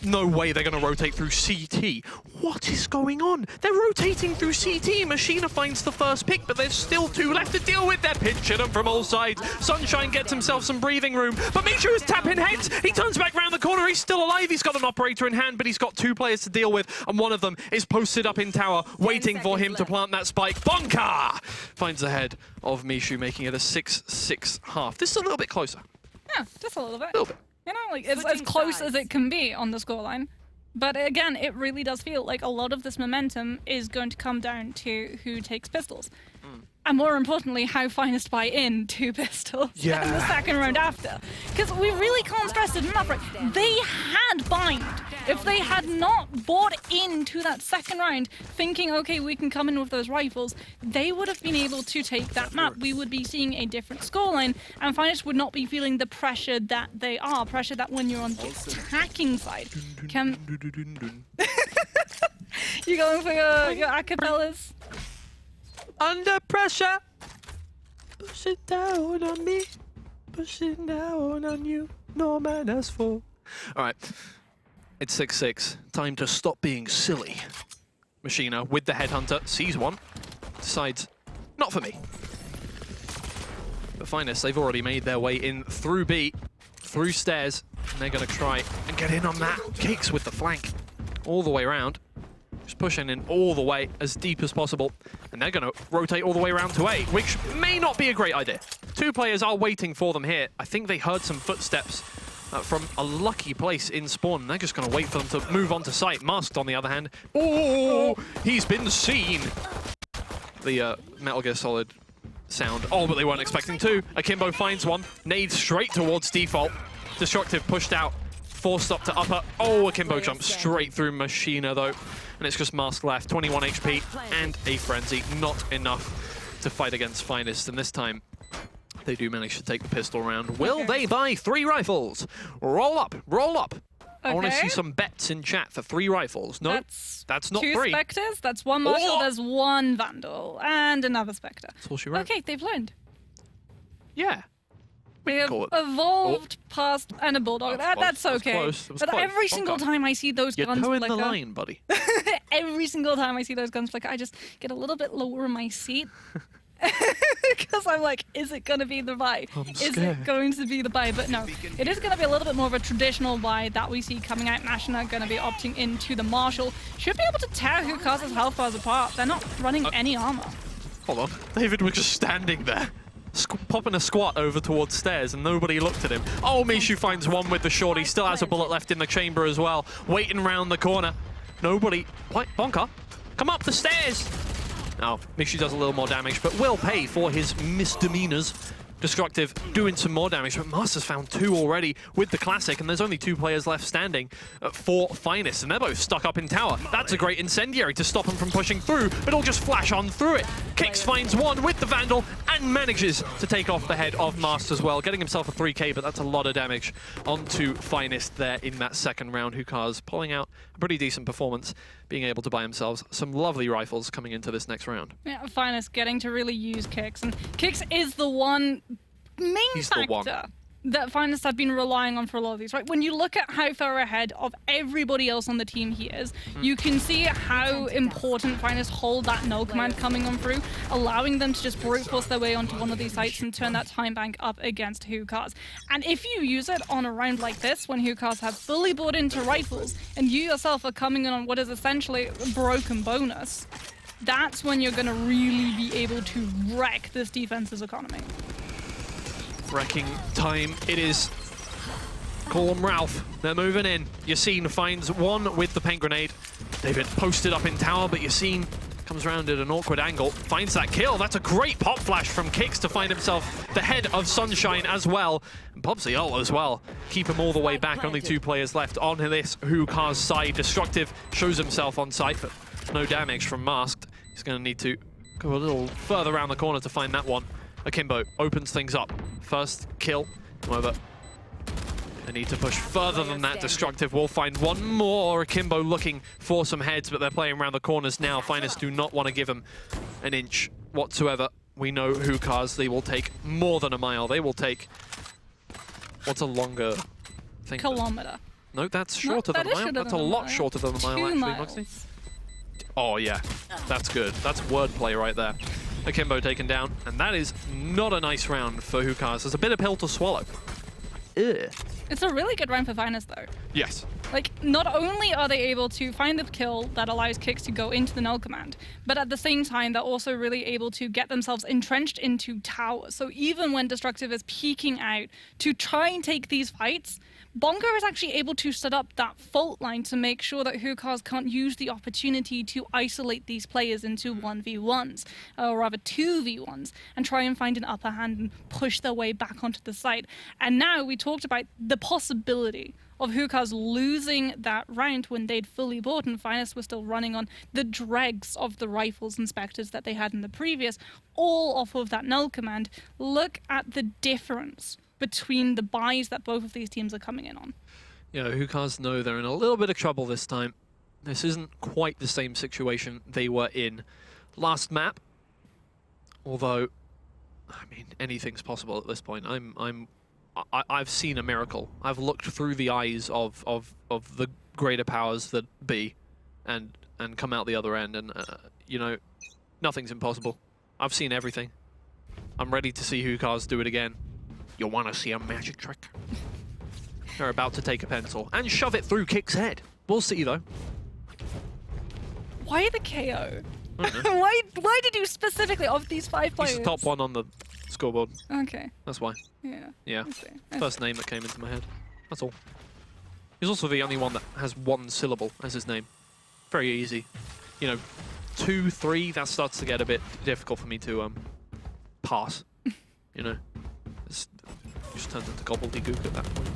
No way they're going to rotate through CT. What is going on? They're rotating through CT. Machina finds the first pick, but there's still 2 left to deal with. They're pinching them from all sides. Sunshine gets himself some breathing room, but Mishu is tapping heads. He turns back around the corner. He's still alive. He's got an operator in hand, but he's got 2 players to deal with, and one of them is posted up in tower, waiting for him to plant that spike. Bonka finds the head of Mishu, making it a 6-6 half. This is a little bit closer. Yeah, just a little bit. A little bit. You know, like it's as close as it can be on the scoreline. But again, it really does feel like a lot of this momentum is going to come down to who takes pistols. And more importantly, how Finest buy in 2 pistols in the second round after. Because we really can't stress it enough, right? They had bind. If they had not bought into that second round, thinking, okay, we can come in with those rifles, they would have been able to take that map. We would be seeing a different scoreline, and Finest would not be feeling the pressure that they are. Pressure that when you're on the attacking side can... You going for your acapellas? Under pressure, push it down on me, push it down on you, no man has fall. All right, it's 6-6, time to stop being silly. Machina with the headhunter, sees one, decides, not for me. But Finest, they've already made their way in through B, through stairs, and they're gonna try and get in on that. Cakes with the flank, all the way around. Just pushing in all the way as deep as possible. And they're going to rotate all the way around to A, which may not be a great idea. 2 players are waiting for them here. I think they heard some footsteps from a lucky place in spawn. They're just going to wait for them to move on to site. Masked, on the other hand. Oh, he's been seen. The Metal Gear Solid sound. Oh, but they weren't expecting to. Akimbo finds one. Nades straight towards default. Destructive pushed out. Forced up to upper. Oh, Akimbo jumps straight through Machina, though. And it's just Mask left. 21 HP and a Frenzy. Not enough to fight against Finest. And this time, they do manage to take the pistol round. Will they buy 3 rifles? Roll up, roll up. I want to see Okay. some bets in chat for 3 rifles. No, that's not 2 3. Spectres, that's 1 Marshal, Oh! there's 1 Vandal, and another Spectre. That's all she wrote. Okay, they've learned. Yeah. We have Call it. evolved past and a Bulldog. That was That's close, that was okay. close, that was But close. every Bonk single up. time I see those You're guns toeing the flicker, line, buddy. every single time I see those guns flicker, I just get a little bit lower in my seat. Because I'm like, is it going to be the buy? Is it scared. going to be the buy? But no, it is going to be a little bit more of a traditional buy that we see coming out. Nashina going to be opting into the Marshal. Should be able to tear Hukaza's health bars apart. They're not running any armor. Hold on. David was just standing there, popping a squat over towards stairs, and nobody looked at him. Oh, Mishu finds one with the short. He still has a bullet left in the chamber as well, waiting round the corner. Nobody... What? Bonker? Come up the stairs! Now, Mishu does a little more damage, but will pay for his misdemeanors. Destructive doing some more damage, but Master's found 2 already with the Classic, and there's only 2 players left standing for Finest, and they're both stuck up in tower. That's a great incendiary to stop him from pushing through, but he'll just flash on through it. Kix finds 1 with the Vandal and manages to take off the head of Master as well, getting himself a 3k, but that's a lot of damage onto Finest there in that second round. Hukaz pulling out a pretty decent performance, being able to buy themselves some lovely rifles coming into this next round. Yeah, Finest getting to really use Kix, and Kix is the one main He's the one. factor that Finest have been relying on for a lot of these, right? When you look at how far ahead of everybody else on the team he is, you can see how important Finest hold that null command coming on through, allowing them to just brute force their way onto one of these sites and turn that time bank up against Hukaz. And if you use it on a round like this, when Hukaz have fully bought into rifles, and you yourself are coming in on what is essentially a broken bonus, that's when you're going to really be able to wreck this defense's economy. Wrecking time it is. Call them Ralph. They're moving in. Yassine finds 1 with the paint grenade. David posted up in tower, but Yassine comes around at an awkward angle. Finds that kill. That's a great pop flash from Kix to find himself the head of Sunshine as well. And pops the ult as well. Keep him all the way back. Only 2 players left on this Hukaz side. Destructive shows himself on site, but no damage from Masked. He's going to need to go a little further around the corner to find that one. Akimbo opens things up. First kill. However, they need to push further than that. Destructive will find 1 more. Akimbo looking for some heads, but they're playing around the corners now. Finest do not want to give him an inch whatsoever. We know Hukaz, they will take more than a mile. They will take... What's a longer thing? Kilometer. No, that's shorter than a mile. That's a lot shorter than a mile, 2 actually, miles. Moxie. Oh, yeah. That's good. That's wordplay right there. Akimbo taken down, and that is not a nice round for Hukaz. There's a bit of pill to swallow. Ugh. It's a really good round for Finest, though. Yes. Like, not only are they able to find the kill that allows Kix to go into the null command, but at the same time, they're also really able to get themselves entrenched into towers. So even when Destructive is peeking out to try and take these fights, Bongo is actually able to set up that fault line to make sure that Hukaz can't use the opportunity to isolate these players into 1v1s, or rather 2v1s, and try and find an upper hand and push their way back onto the site. And now we talked about the possibility of Hukaz losing that round when they'd fully bought and Finest was still running on the dregs of the rifles and Spectres that they had in the previous, all off of that null command. Look at the difference between the buys that both of these teams are coming in on. You know, Hukaz know they're in a little bit of trouble this time. This isn't quite the same situation they were in last map. Although, I mean, anything's possible at this point. I've seen a miracle. I've looked through the eyes of the greater powers that be, and come out the other end. And you know, nothing's impossible. I've seen everything. I'm ready to see Hukaz do it again. You want to see a magic trick? They're about to take a pencil and shove it through Kix's head. We'll see though. Why the KO? Why did you specifically, of these 5 players? He's the top one on the scoreboard. Okay. That's why. Yeah. Yeah. I see. First name that came into my head. That's all. He's also the only one that has 1 syllable as his name. Very easy. You know, 2, 3, that starts to get a bit difficult for me to pass. You know, it just turns into gobbledygook at that point.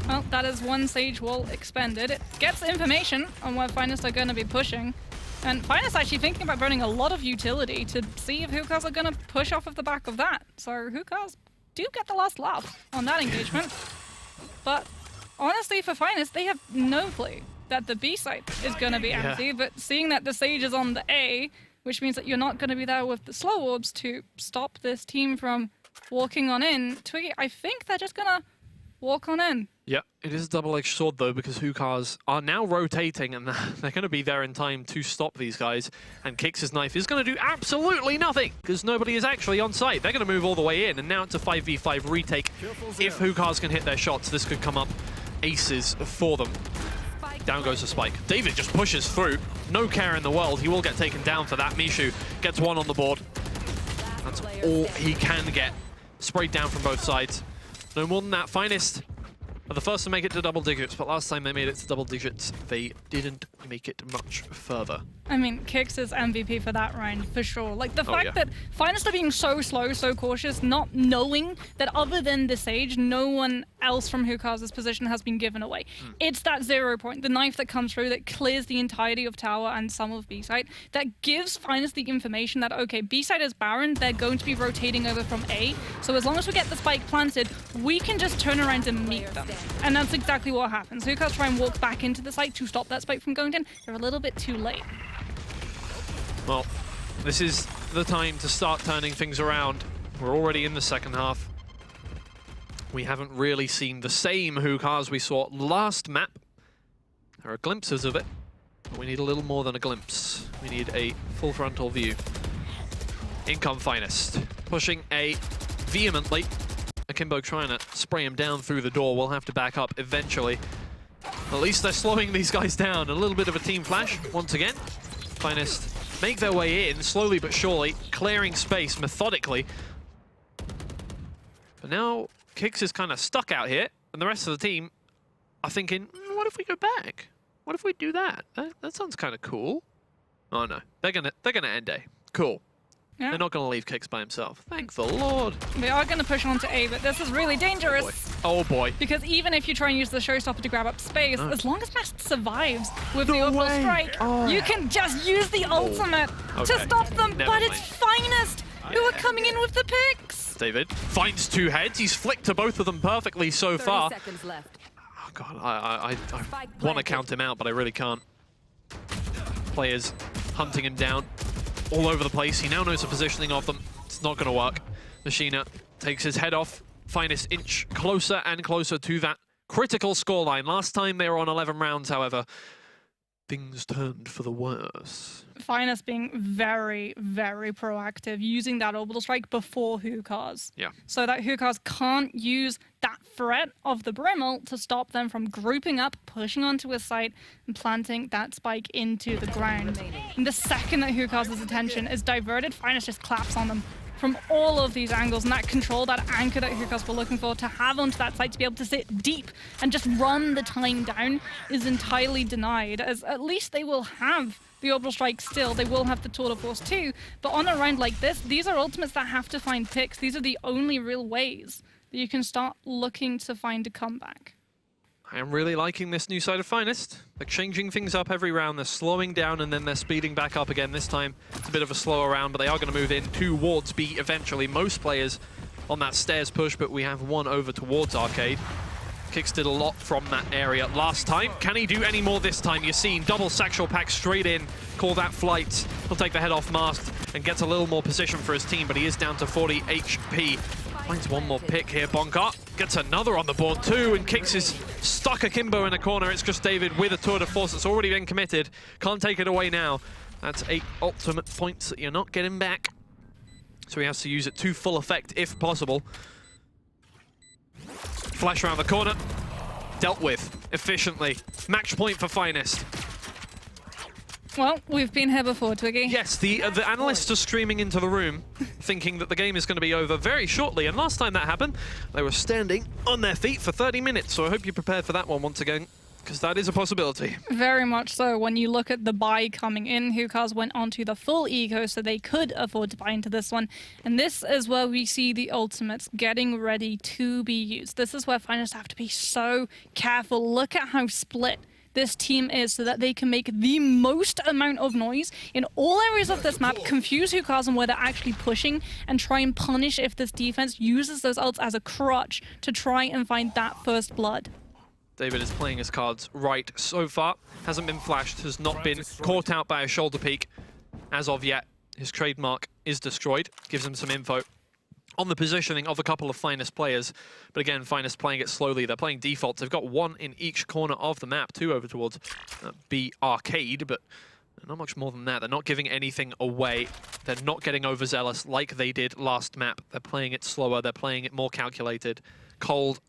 Well, that is 1 Sage Wall expended. It gets information on where Finest are going to be pushing. And Finest actually thinking about burning a lot of utility to see if Hukaz are going to push off of the back of that. So Hukaz do get the last laugh on that engagement. But honestly, for Finest, they have no clue that the B site is going to be empty, but seeing that the Sage is on the A, which means that you're not going to be there with the slow orbs to stop this team from walking on in. Twiggy, I think they're just going to walk on in. Yeah, it is a double-edged sword, though, because Hookahs are now rotating, and they're going to be there in time to stop these guys. And Kix's knife is going to do absolutely nothing, because nobody is actually on site. They're going to move all the way in, and now it's a 5v5 retake. If Hookahs can hit their shots, this could come up aces for them. Down goes the spike. David just pushes through. No care in the world. He will get taken down for that. Mishu gets one on the board. That's all he can get. Sprayed down from both sides. No more than that. Finest are the first to make it to double digits, but last time they made it to double digits, they didn't make it much further. I mean, Kix is MVP for that round, for sure. Like, the fact that Finest are being so slow, so cautious, not knowing that other than the Sage, no one else from Hookahs' position has been given away. It's that 0 point, the knife that comes through that clears the entirety of tower and some of B-side, that gives Finest the information that, okay, B-side is barren, they're going to be rotating over from A, so as long as we get the spike planted, we can just turn around and meet them. And that's exactly what happens. Hookahs try and walk back into the site to stop that spike from going in. They're a little bit too late. Well, this is the time to start turning things around. We're already in the second half. We haven't really seen the same Hookahs we saw last map. There are glimpses of it, but we need a little more than a glimpse. We need a full frontal view. In come Finest, pushing A vehemently. Akimbo trying to spray him down through the door. We'll have to back up eventually. At least they're slowing these guys down. A little bit of a team flash once again. Finest make their way in, slowly but surely, clearing space methodically. But now Kix is kind of stuck out here, and the rest of the team are thinking, what if we go back? What if we do that? That sounds kind of cool. Oh no, they're gonna end A. Cool. Yeah. They're not gonna leave Kix by himself. Thank the Lord. They are gonna push on to A, but this is really dangerous. Oh boy. Because even if you try and use the showstopper to grab up space, as long as Nest survives with the orbital strike, you can just use the ultimate to stop them. But it's Finest who are coming in with the picks. David finds two heads. He's flicked to both of them perfectly so far. 30 seconds left. Oh god, I want to count him out, but I really can't. Players hunting him down all over the place. He now knows the positioning of them. It's not going to work. Machina takes his head off. Finest inch closer and closer to that critical scoreline. Last time they were on 11 rounds, however, things turned for the worse. Finest being very, very proactive, using that orbital strike before Hookahs. Yeah. So that Hookahs can't use that threat of the Brimble to stop them from grouping up, pushing onto a site, and planting that spike into the ground. And the second that Hookahs' attention is diverted, Finest just claps on them from all of these angles, and that control, that anchor that Hookahs were looking for to have onto that site to be able to sit deep and just run the time down is entirely denied, as at least they will have the orbital strike still, they will have the tour de force too, but on a round like this, these are ultimates that have to find picks. These are the only real ways that you can start looking to find a comeback. I am really liking this new side of Finest. They're changing things up every round. They're slowing down and then they're speeding back up again. This time it's a bit of a slower round, but they are going to move in towards B eventually. Most players on that stairs push, but we have one over towards Arcade. Kix did a lot from that area last time. Can he do any more this time? You're seeing double Satchel Pack straight in. Call that flight. He'll take the head off masked and gets a little more position for his team, but he is down to 40 HP. Finds one more pick here. Bonkart gets another on the board too, and Kix is stuck Akimbo in a corner. It's just David with a tour de force that's already been committed. Can't take it away now. That's 8 ultimate points that you're not getting back. So he has to use it to full effect if possible. Flash around the corner. Dealt with efficiently. Match point for Finest. Well, we've been here before, Twiggy. Yes, the analysts are streaming into the room, thinking that the game is going to be over very shortly. And last time that happened, they were standing on their feet for 30 minutes. So I hope you're prepared for that one once again, because that is a possibility. Very much so. When you look at the buy coming in, Hookahs went onto the full eco, so they could afford to buy into this one. And this is where we see the ultimates getting ready to be used. This is where Finest have to be so careful. Look at how split this team is so that they can make the most amount of noise in all areas of this map, confuse Hookahs on where they're actually pushing, and try and punish if this defense uses those ults as a crutch to try and find that first blood. David is playing his cards right so far. Hasn't been flashed, has not been caught out by a shoulder peek as of yet. His trademark is destroyed. Gives him some info on the positioning of a couple of Finest players. But again, Finest playing it slowly. They're playing defaults. They've got one in each corner of the map, two over towards B Arcade, but not much more than that. They're not giving anything away. They're not getting overzealous like they did last map. They're playing it slower. They're playing it more calculated. Cold.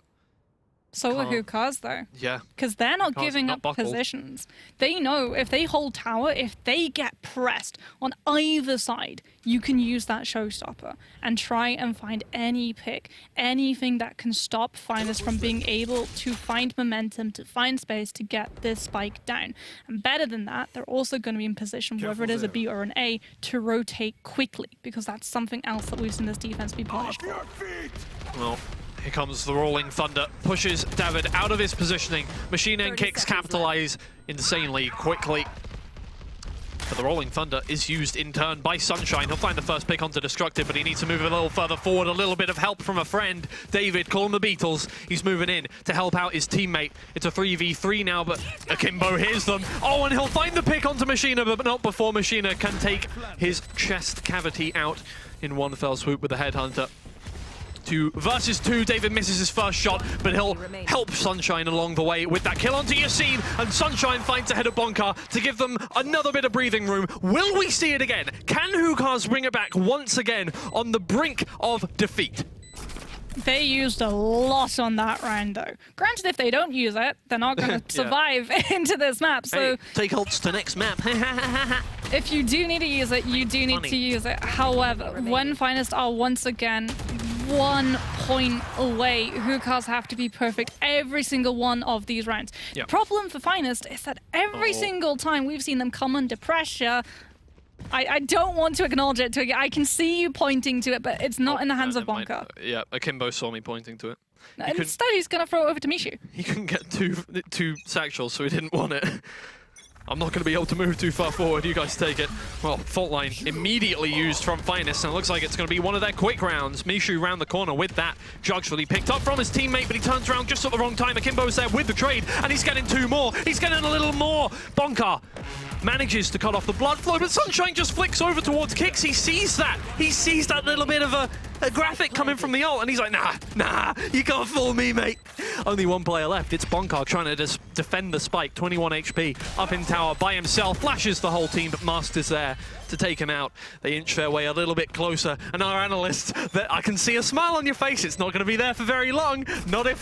So are Hookahs, though. Yeah. Because they're not Hookahs giving not up buckled. positions. They know if they hold tower, if they get pressed on either side, you can use that showstopper and try and find any pick, anything that can stop Finest from being able to find momentum, to find space to get this spike down. And better than that, they're also going to be in position, whether it is a B or an A, to rotate quickly, because that's something else that we've seen this defense be punished for. Well, here comes the Rolling Thunder, pushes David out of his positioning. Machine and kicks capitalize insanely quickly. But the Rolling Thunder is used in turn by Sunshine. He'll find the first pick onto Destructive, but he needs to move a little further forward. A little bit of help from a friend. David, call him the Beatles. He's moving in to help out his teammate. It's a 3v3 now, but Akimbo hears them. Oh, and he'll find the pick onto Machina, but not before Machina can take his chest cavity out in one fell swoop with the Headhunter. 2 versus 2. David misses his first shot, but he'll help Sunshine along the way with that kill onto Yassine, and Sunshine finds ahead of Bonkar to give them another bit of breathing room. Will we see it again? Can Hookahs bring it back once again on the brink of defeat? They used a lot on that round, though. Granted, if they don't use it, they're not going to survive into this map. So hey, take ults to next map. if you do need to use it, you do need to use it. However, when Finest are once again 1 point away, Hookahs have to be perfect every single one of these rounds. Yep. The problem for Finest is that every single time we've seen them come under pressure, I don't want to acknowledge it. I can see you pointing to it, but it's not in the hands of Bonkar. Yeah, Akimbo saw me pointing to it. Instead, he's going to throw it over to Mishu. He couldn't get two satchels, so he didn't want it. I'm not going to be able to move too far forward. You guys take it. Well, fault line immediately used from Finest, and it looks like it's going to be one of their quick rounds. Mishu round the corner with that. Jug's really picked up from his teammate, but he turns around just at the wrong time. Akimbo's there with the trade, and he's getting 2 more. He's getting a little more. Bonkar manages to cut off the blood flow, but Sunshine just flicks over towards Kicks. He sees that. He sees that little bit of a graphic coming from the ult, and he's like, nah, you can't fool me, mate. Only 1 player left. It's Bonkar trying to just defend the spike. 21 HP, up in tower by himself. Flashes the whole team, but Master's there to take him out. They inch their way a little bit closer, and our analysts, I can see a smile on your face. It's not going to be there for very long. Not if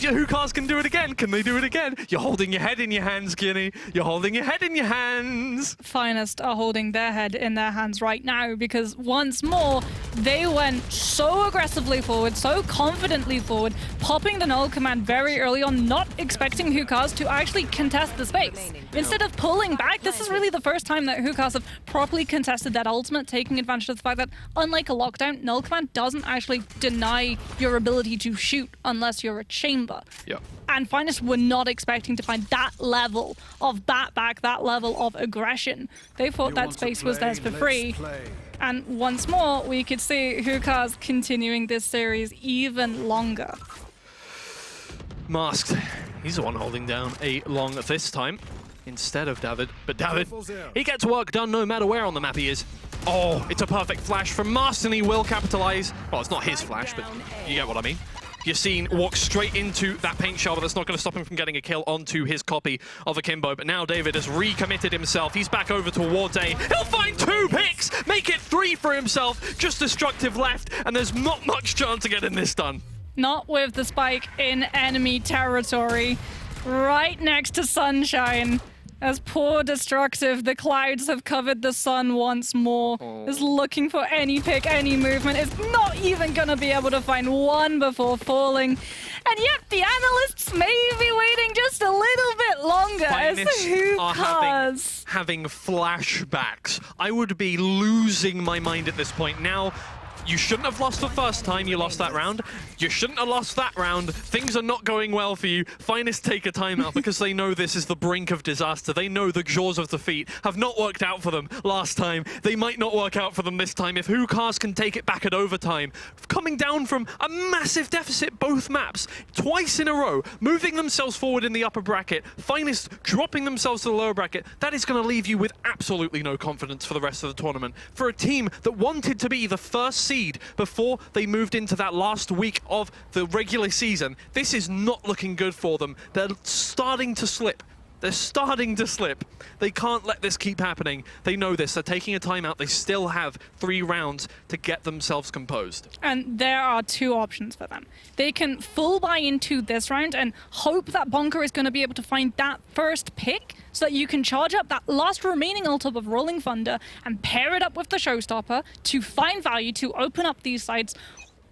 your Hookahs can do it again. Can they do it again? You're holding your head in your hands, Guinea. You're holding your head in your hands. Finest are holding their head in their hands right now, because once more, they went so aggressively forward, so confidently forward, popping the null command very early on, not expecting Hookahs to actually contest the space. Instead of pulling back, this is really the first time that Hookahs have properly contested that ultimate, taking advantage of the fact that, unlike a lockdown, null command doesn't actually deny your ability to shoot unless you're a chamber. Yep. And Finest were not expecting to find that level of bat-back, that level of aggression. They thought that space was theirs for free. And once more, we could see Hookahs continuing this series even longer. Masked. He's the one holding down a long this time instead of David. But David, he gets work done no matter where on the map he is. Oh, it's a perfect flash from Masked, and he will capitalize. Well, it's not his flash, but you get what I mean. Yassine walks straight into that paint shell, but that's not going to stop him from getting a kill onto his copy of Akimbo. But now David has recommitted himself. He's back over towards A. He'll find 2 picks, make it 3 for himself. Just Destructive left, and there's not much chance of getting this done. Not with the spike in enemy territory, right next to Sunshine. As poor Destructive, the clouds have covered the sun once more. Is looking for any pick, any movement. Is not even going to be able to find one before falling. And yet the analysts may be waiting just a little bit longer as Hookahs having flashbacks. I would be losing my mind at this point. Now, You shouldn't have lost the first time you lost that round. You shouldn't have lost that round. Things are not going well for you. Finest take a timeout because they know this is the brink of disaster. They know the jaws of defeat have not worked out for them last time. They might not work out for them this time. If Hookahs can take it back at overtime, coming down from a massive deficit both maps, twice in a row, moving themselves forward in the upper bracket, Finest dropping themselves to the lower bracket, that is going to leave you with absolutely no confidence for the rest of the tournament. For a team that wanted to be the first seed before they moved into that last week of the regular season, this is not looking good for them. They're starting to slip. They're starting to slip. They can't let this keep happening. They know this. They're taking a timeout. They still have 3 rounds to get themselves composed. And there are 2 options for them. They can full buy into this round and hope that Bonker is going to be able to find that first pick so that you can charge up that last remaining ult of Rolling Thunder and pair it up with the Showstopper to find value to open up these sides.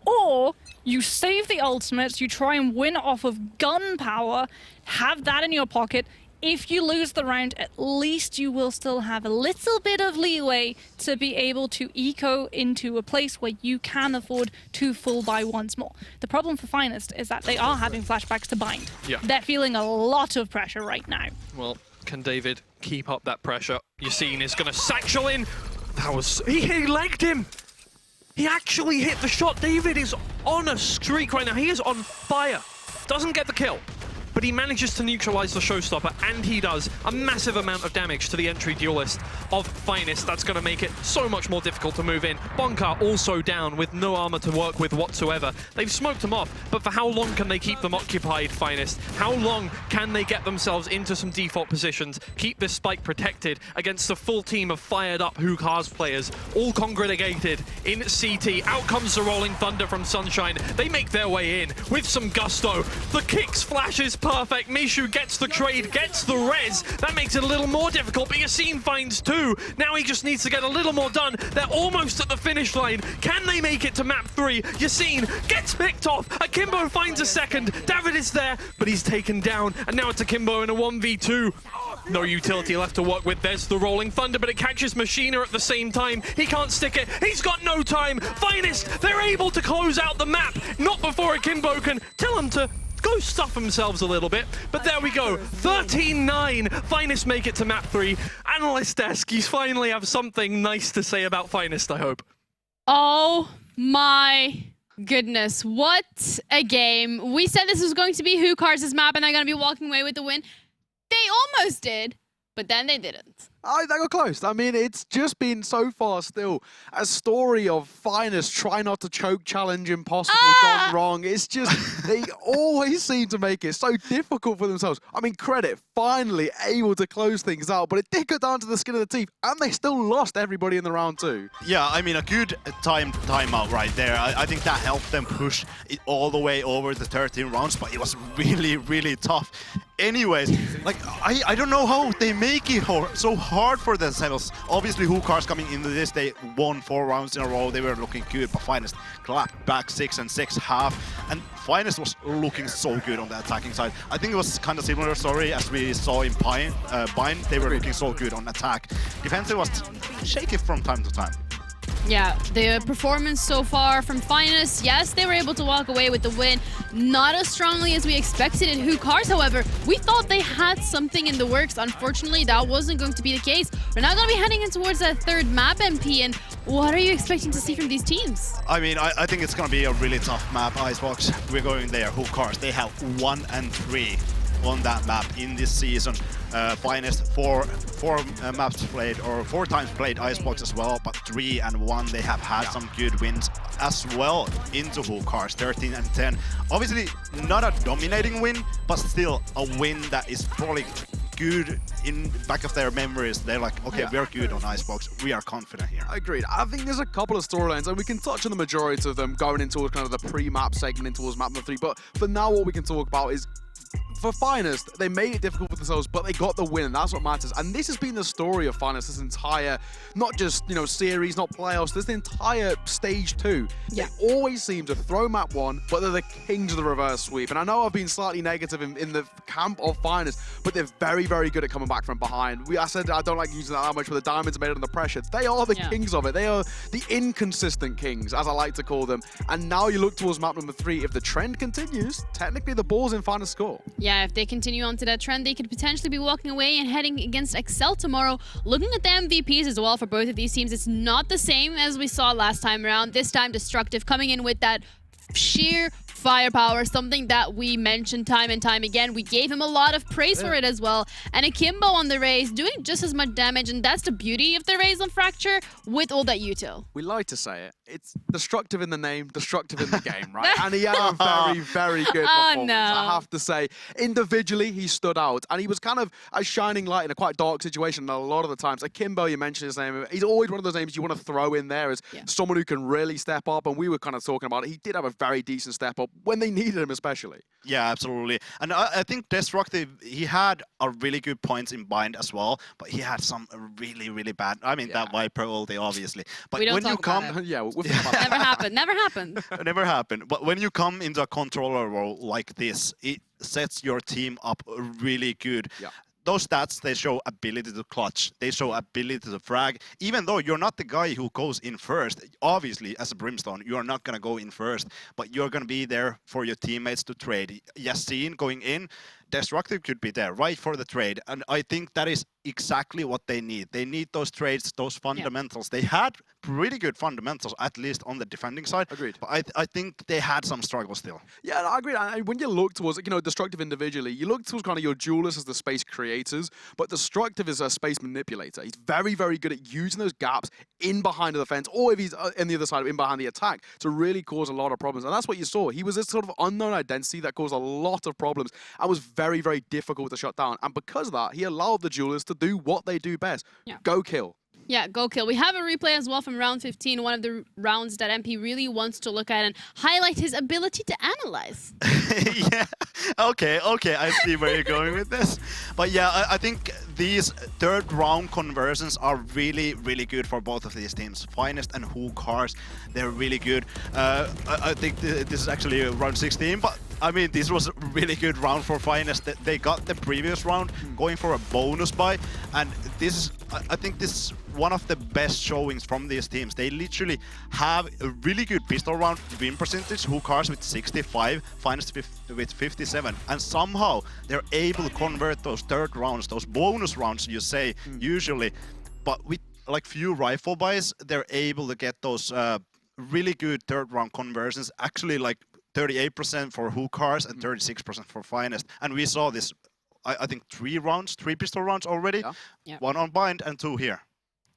Or you save the ultimates, you try and win off of gun power, have that in your pocket. If you lose the round, at least you will still have a little bit of leeway to be able to eco into a place where you can afford to full buy once more. The problem for Finest is that they are having flashbacks to bind. Yeah. They're feeling a lot of pressure right now. Well, can David keep up that pressure? Yassine is going to satchel in. That was... He legged him! He actually hit the shot. David is on a streak right now. He is on fire. Doesn't get the kill, but he manages to neutralize the Showstopper, and he does a massive amount of damage to the entry duelist of Finest. That's going to make it so much more difficult to move in. Bonkar also down with no armor to work with whatsoever. They've smoked him off, but for how long can they keep them occupied, Finest? How long can they get themselves into some default positions, keep this spike protected against a full team of fired up Hookahs players, all congregated in CT? Out comes the Rolling Thunder from Sunshine. They make their way in with some gusto. The kicks flashes perfect. Mishu gets the trade, gets the res. That makes it a little more difficult, but Yassine finds 2. Now he just needs to get a little more done. They're almost at the finish line. Can they make it to map 3? Yassine gets picked off. Akimbo finds a second. David is there, but he's taken down. And now it's Akimbo in a 1v2. No utility left to work with. There's the Rolling Thunder, but it catches Machina at the same time. He can't stick it. He's got no time. Finest, they're able to close out the map. Not before Akimbo can tell him to go stuff themselves a little bit, but there we go. 13-9. Finest make it to map 3. Analyst desk, you finally have something nice to say about Finest, I hope. Oh my goodness, what a game. We said this was going to be Hookahs' map and they're going to be walking away with the win. They almost did, but then they didn't. They got close. I mean, it's just been so far still a story of Finest try not to choke challenge impossible gone wrong. It's just, they always seem to make it so difficult for themselves. I mean, credit, finally able to close things out, but it did go down to the skin of the teeth, and they still lost everybody in the round 2. Yeah, I mean, a good timeout right there. I think that helped them push it all the way over the 13 rounds, but it was really, really tough. Anyways, like, I don't know how they make it so hard for themselves. Obviously, Hookahs coming into this, they won 4 rounds in a row. They were looking good, but Finest clapped back 6 and 6 half. And Finest was looking so good on the attacking side. I think it was kind of similar story as we saw in Bind. They were looking so good on attack. Defensive was shaky from time to time. Yeah, the performance so far from Finest, yes, they were able to walk away with the win. Not as strongly as we expected in Hookahs, however, we thought they had something in the works. Unfortunately, that wasn't going to be the case. We're now going to be heading in towards that 3rd map MP, and what are you expecting to see from these teams? I mean, I think it's going to be a really tough map, Icebox. We're going there. Hookahs, they have 1 and 3 on that map in this season. Finest, four maps played, or 4 times played Icebox as well, but 3 and 1 they have had some good wins as well into Hookahs, 13 and 10. Obviously not a dominating win, but still a win that is probably good in back of their memories. They're like, okay, we're good on Icebox. We are confident here. Agreed. I think there's a couple of storylines, and we can touch on the majority of them going into kind of the pre-map segment towards map number 3. But for now, what we can talk about is for Finest, they made it difficult for themselves, but they got the win, and that's what matters. And this has been the story of Finest this entire, not just, you know, series, not playoffs, this entire stage 2. Yeah. They always seem to throw map 1, but they're the kings of the reverse sweep. And I know I've been slightly negative in the camp of Finest, but they're very, very good at coming back from behind. I said I don't like using that much, but the diamonds are made under pressure. They are the kings of it. They are the inconsistent kings, as I like to call them. And now you look towards map number 3. If the trend continues, technically the ball's in Finest score. Yeah, if they continue on to that trend, they could potentially be walking away and heading against Excel tomorrow. Looking at the MVPs as well for both of these teams, it's not the same as we saw last time around. This time, Destructive coming in with that sheer firepower, something that we mentioned time and time again. We gave him a lot of praise for it as well. And Akimbo on the Raze doing just as much damage, and that's the beauty of the Raze on Fracture with all that util. We like to say it. It's destructive in the name, destructive in the game, right? And he had a very, very good performance, I have to say. Individually, he stood out, and he was kind of a shining light in a quite dark situation a lot of the times. Akimbo, you mentioned his name. He's always one of those names you want to throw in there as someone who can really step up, and we were kind of talking about it. He did have a very decent step up when they needed him, especially. Yeah, absolutely. And I think Destructive, he had a really good points in bind as well, but he had some really, really bad. I mean, that Viper ulti, obviously. But we don't when you come, never happened. Never happened. Never happened. But when you come into a controller role like this, it sets your team up really good. Yeah. Those stats, they show ability to clutch. They show ability to frag. Even though you're not the guy who goes in first, obviously, as a Brimstone, you are not going to go in first, but you're going to be there for your teammates to trade. Yassine going in, Destructive could be there, right, for the trade. And I think that is exactly what they need. They need those trades, those fundamentals. They had pretty good fundamentals, at least on the defending side. Agreed. But I think they had some struggles still. Yeah, I agree. And when you look towards, you know, Destructive individually, you look towards kind of your duelists as the space creators, but Destructive is a space manipulator. He's very, very good at using those gaps in behind the defense, or if he's in the other side, in behind the attack, to really cause a lot of problems. And that's what you saw. He was this sort of unknown identity that caused a lot of problems and was very, very difficult to shut down. And because of that, he allowed the duelists to do what they do best. Go kill. Yeah, go kill. We have a replay as well from round 15, one of the rounds that MP really wants to look at and highlight his ability to analyze. Yeah, okay, I see where you're going with this. But yeah, I think these third round conversions are really, really good for both of these teams. Finest and Hookars, they're really good. I think this is actually round 16, but I mean, this was a really good round for Finest. They got the previous round going for a bonus buy, and this is, I think this is one of the best showings from these teams. They literally have a really good pistol round win percentage, Hookars with 65, Finest with 57, and somehow they're able to convert those third rounds, those bonus rounds you say, usually, but with like few rifle buys, they're able to get those really good third round conversions, actually like 38% for Hookars and 36% for Finest. And we saw this, I think, 3 pistol rounds already. Yeah. 1 on bind and 2 here.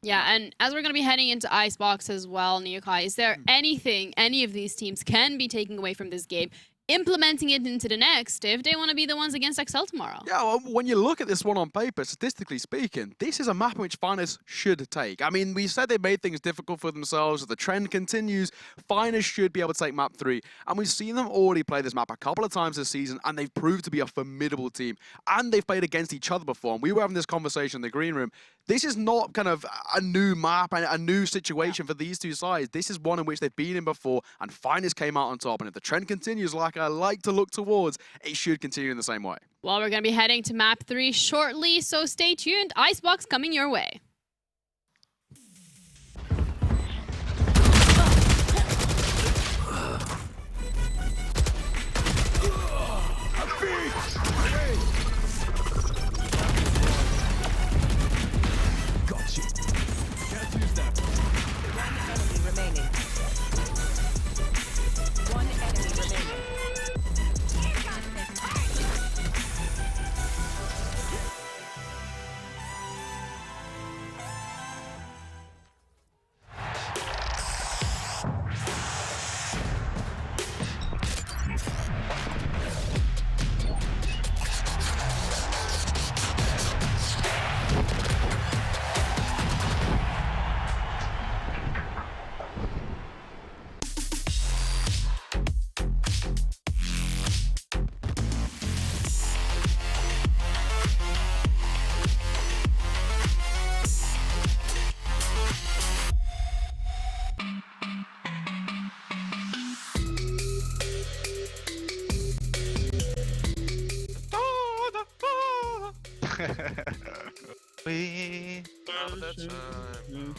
Yeah, and as we're going to be heading into Icebox as well, Neokai, is there anything any of these teams can be taking away from this game, implementing it into the next if they want to be the ones against Excel tomorrow? Yeah, well, when you look at this one on paper, statistically speaking, this is a map which Finest should take. I mean, we said they made things difficult for themselves. If the trend continues, Finest should be able to take map 3. And we've seen them already play this map a couple of times this season, and they've proved to be a formidable team. And they've played against each other before. And we were having this conversation in the green room. This is not kind of a new map and a new situation for these two sides. This is one in which they've been in before, and Finest came out on top. And if the trend continues, like I like to look towards, it should continue in the same way. Well, we're going to be heading to map 3 shortly, so stay tuned. Icebox coming your way. We Have the time.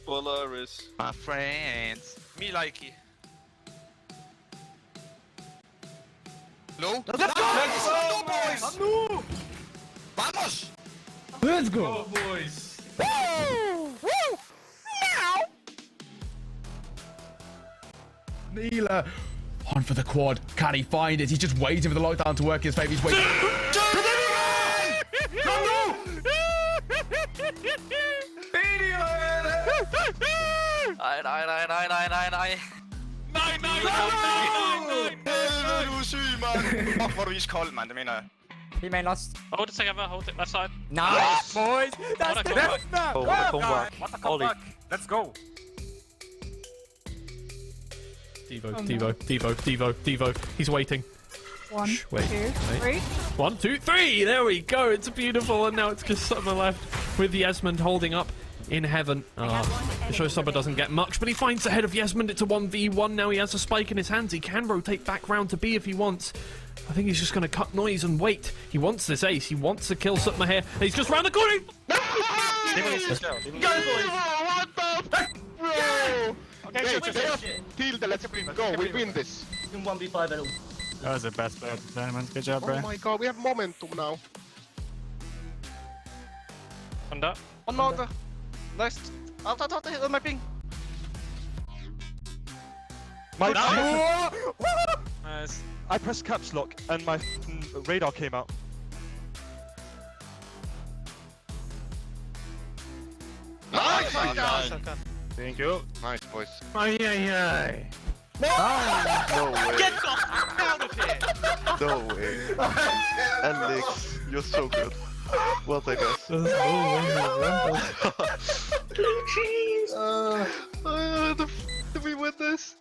Polaris. My friends. Me likey. No? Let's go! boys! Vamos! Let's go! Oh, boys. Neela on for the quad. Can he find it? He's just waiting for the lockdown to work in his favour. He's waiting. Du er syg, mand! Fuck, hvor er du iskold, mand, det mener jeg. He main lost. Hold it together, hold it left side. Nice, boys. That's What a the comeback. best. Oh, what a comeback. What a comeback. Let's go. Devo. He's waiting. One, Shh, wait, two, wait. three. 1, 2, 3! There we go. It's beautiful. And now it's just Summer left with Yesmond holding up in heaven. The showstopper doesn't get much, but he finds the head of Yesmond. It's a 1v1. Now he has a spike in his hands. He can rotate back round to B if he wants. I think he's just going to cut noise and wait. He wants this ace. He wants to kill Sutma here. And he's just round the corner. Let's go, we win this. That was the best play of the tournament. Good job, bro. Oh my god, we have momentum now. Under. Another. Nice. Out, my ping. Nice. I pressed caps lock and my radar came out. Nice! Thank you. Nice, boys. Ay, ay, ay. No way. Get the f out of here! No way. Alex, you're so good. Well done, guys. Did we win this?